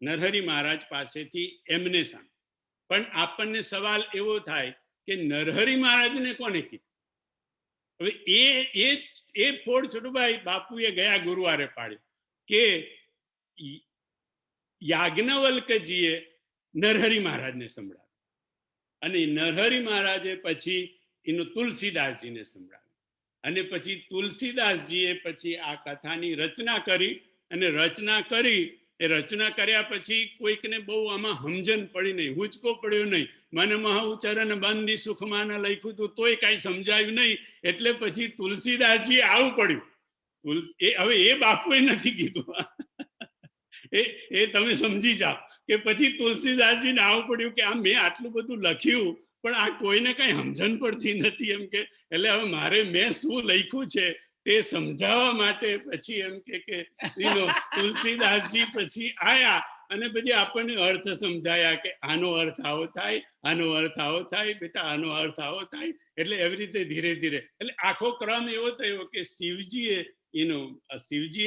Speaker 1: નરહરી મહારાજ પાસેથી એમને સાંભળ્યું. પણ આપણને સવાલ એવો થાય કે નરહરી મહારાજને કોને કીધું? હવે એ ફોડ છોટુભાઈ બાપુએ ગયા ગુરુવારે પાડ્યો કે યાજ્ઞવલ્કજીએ નરહરી મહારાજને સંભળાવ્યું, અને નરહરી મહારાજે પછી તુલસીદાસજીને સંભળાવ્યું, અને પછી તુલસીદાસજીએ પછી આ કથાની રચના કરી, અને રચના કર્યા પછી કોઈકને બહુ આમાં સમજણ પડી નહીં, હુંચકો પડ્યો નહીં. મને મહાઉચ્ચરણ બંધી સુખમાં લખ્યું હતું તોય કાંઈ સમજાયું નહીં, એટલે પછી તુલસીદાસજીએ આવું પડ્યું. હવે એ બાપુએ નથી કીધું, એ તમે સમજી જાઓ કે પછી તુલસીદાસજીને આવું પડ્યું કે આ મેં આટલું બધું લખ્યું પણ આ કોઈને કઈ સમજણ પડતી નથી, એમ કે એટલે હવે મારે મેં શું લખ્યું છે તે સમજાવવા માટે પછી એમ કે તુલસીદાસજી પછી આયા, અને પછી આપણને અર્થ સમજાયા કે આનો અર્થ આવો થાય, આનો અર્થ આવો થાય, બેટા આનો અર્થ આવો થાય. એટલે એવી રીતે ધીરે ધીરે એટલે આખો ક્રમ એવો થયો કે શિવજીએ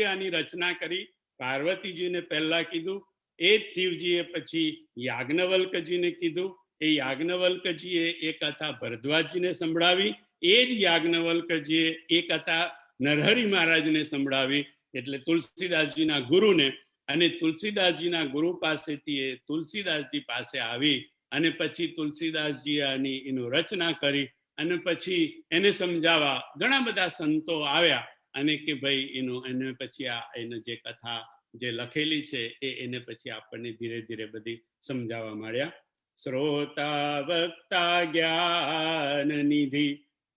Speaker 1: આની રચના કરી, પાર્વતીજીને પહેલા કીધું, એ જ શિવજીએ પછી યાજ્ઞવલ્કજીને કીધું, એ યાજ્ઞવલ્કજીએ એ કથા ભરદ્વાજજીને સંભળાવી, એ જ યાજ્ઞવલ્કજીએ એ કથા નરહરી મહારાજને સંભળાવી, એટલે તુલસીદાસજીના ગુરુને. અને તુલસીદાસજીના ગુરુ પાસેથી એ તુલસીદાસજી પાસે આવી, અને પછી તુલસીદાસજીએ એનું રચના કરી, અને પછી એને સમજાવવા ઘણા બધા સંતો આવ્યા, અને કે ભાઈ એને પછી એને જે કથા જે લખેલી છે એને પછી આપણને ધીરે ધીરે બધી સમજાવવા માંડ્યા. શ્રોતા વક્તા જ્ઞાન નિધિ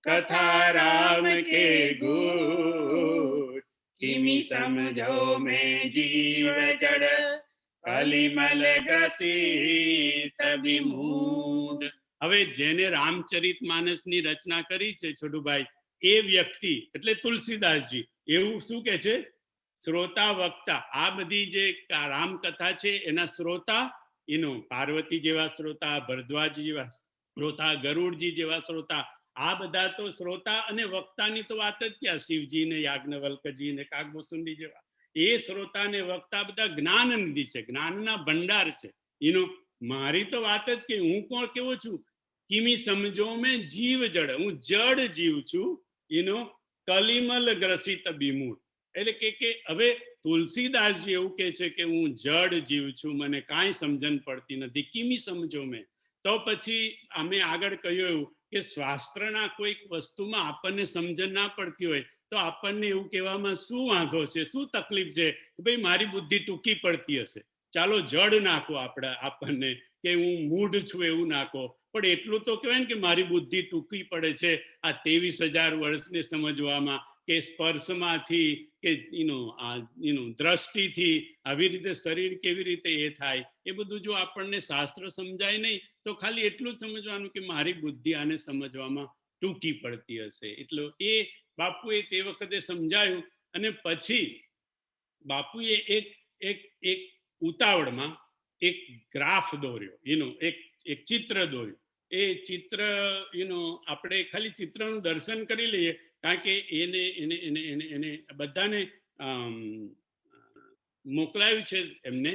Speaker 1: કથા રામ કે ગુર, કિમી સમજો મેં જીવ જડ, કલિમલ ગ્રસિત વિમૂઢ. હવે જેને રામચરિત માનસની રચના કરી છે છોટુભાઈ, એ વ્યક્તિ એટલે તુલસીદાસજી એવું શું કે છે? શ્રોતા વક્તા. આ બધી જે રામકથા છે એના શ્રોતા, પાર્વતી જેવા શ્રોતા, ભરદ્વાજ જેવા શ્રોતા, ગરુડજી જેવા શ્રોતા, આ બધા તો શ્રોતા, અને વક્તાની તો વાત જ ક્યાં, શિવજી ને યાજ્ઞવલ્કજી ને કાગભૂસુંડી જેવા એ શ્રોતા ને વક્તા બધા જ્ઞાન નિધિ છે, જ્ઞાનના ભંડાર છે. મારી તો વાત જ કે હું કોણ કેવો છું, કિમી સમજો મેં જીવ જડ, હું જડ જીવ છું, કલિમલ ગ્રસિત બિમૂળ. એટલે કે હવે તુલસીદાસજી એવું કહે છે કે હું જડ જીવ છું, મને કાંઈ સમજણ પડતી નથી, કિમી સમજો મેં. તો પછી અમે આગળ કહ્યું એવું કે શાસ્ત્રના કોઈક વસ્તુમાં આપણને સમજણ ના પડતી હોય તો આપણને એવું કહેવામાં શું વાંધો છે, શું તકલીફ છે કે ભાઈ મારી બુદ્ધિ ટૂંકી પડતી હશે, ચાલો જડ નાખો આપણે, આપણને કે હું મૂઢ છું એવું નાખો, પણ એટલું તો કહેવાય ને કે મારી બુદ્ધિ ટૂંકી પડે છે આ 23,000 વર્ષને સમજવામાં, કે સ્પર્શમાંથી, કે દ્રષ્ટિથી આવી રીતે શરીર કેવી રીતે એ થાય, એ બધું જો આપણને શાસ્ત્ર સમજાય નહીં તો ખાલી એટલું જ સમજવાનું કે મારી બુદ્ધિ આને સમજવામાં ટૂંકી પડતી હશે. એટલે એ બાપુએ તે વખતે સમજાયું. અને પછી બાપુએ એક એક એક ઉતાવળમાં એક ગ્રાફ દોર્યો, એક ચિત્ર દોર્યું. એ ચિત્ર આપણે ખાલી ચિત્રનું દર્શન કરી લઈએ, કારણ કે એને એને એને એને એને બધાને મોકલાયું છે એમને,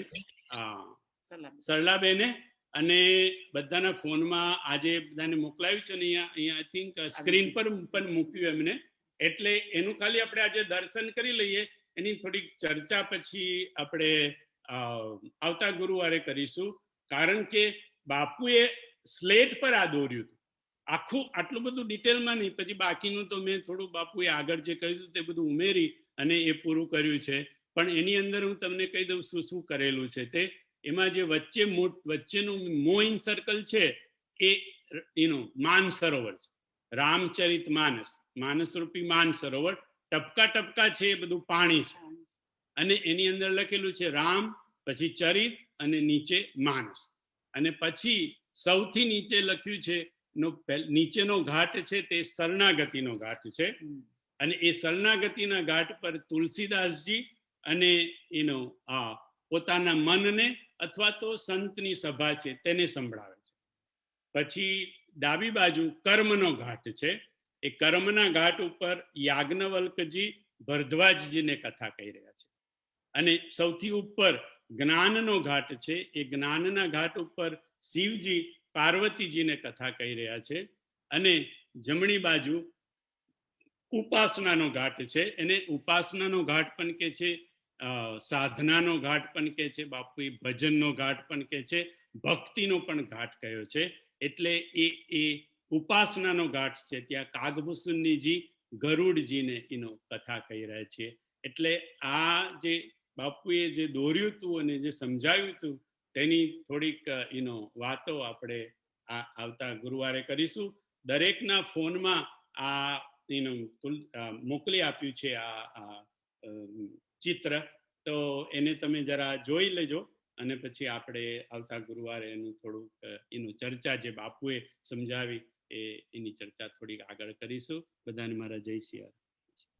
Speaker 1: સરલાબેને, અને બધાના ફોનમાં આજે બધાને મોકલાયું છે, અને અહીંયા આઈ થિંક સ્ક્રીન પર પણ મૂક્યું એમને. એટલે એનું ખાલી આપણે આજે દર્શન કરી લઈએ, એની થોડીક ચર્ચા પછી આપણે આવતા ગુરુવારે કરીશું. કારણ કે બાપુએ સ્લેટ પર આ દોર્યું હતું આખું, આટલું બધું ડિટેલમાં નહીં, પછી બાકીનું તો મેં થોડું બાપુએ આગળ જે કહ્યું તે બધું ઉમેરી અને એ પૂરું કર્યું છે. પણ એની અંદર હું તમને કહી દઉં શું શું કરેલું છે તે. એમાં જે વચ્ચેનું મોઇન સર્કલ છે એ માન સરોવર છે, રામચરિત માનસ, માનસ રૂપી માન સરોવર, ટપકા ટપકા છે એ બધું પાણી છે, અને એની અંદર લખેલું છે રામ, પછી ચરિત, અને નીચે માનસ. અને પછી સૌથી નીચે લખ્યું છે, નીચેનો ઘાટ છે તે શરણાગતિનો ઘાટ છે, અને એ શરણાગતિના ઘાટ પર તુલસીદાસજી અને પોતાના મનને અથવા તો સંતની સભા છે તેને સંભળાવે છે. પછી ડાબી બાજુ કર્મનો ઘાટ છે, એ કર્મના ઘાટ ઉપર યાજ્ઞવલ્કજી ભરદ્વાજજીને કથા કહી રહ્યા છે. અને સૌથી ઉપર જ્ઞાનનો ઘાટ છે, એ જ્ઞાનના ઘાટ ઉપર શિવજી પાર્વતીજીને કથા કહી રહ્યા છે. અને જમણી બાજુ ઉપાસનાનો ઘાટ છે, એને ઉપાસનાનો ઘાટ પણ કે છે, સાધનાનો ઘાટ પણ કે છે, બાપુએ ભજનનો ઘાટ પણ કે છે, ભક્તિનો પણ ઘાટ કહ્યો છે. એટલે એ ઉપાસનાનો ઘાટ છે, ત્યાં કાગભૂષણજીજી ગરુડજીને એનો કથા કહી રહ્યા છે. એટલે આ જે બાપુએ જે દોર્યું હતું અને જે સમજાવ્યું હતું તેની થોડીક વાતો આપણે આવતા ગુરુવારે કરીશું. દરેકના ફોનમાં આ મોકલી આપ્યું છે આ ચિત્ર, તો એને તમે જરા જોઈ લેજો, અને પછી આપણે આવતા ગુરુવારે એનું થોડુંક ચર્ચા જે બાપુએ સમજાવી એની ચર્ચા થોડીક આગળ કરીશું. બધાને મારા જય સિયા.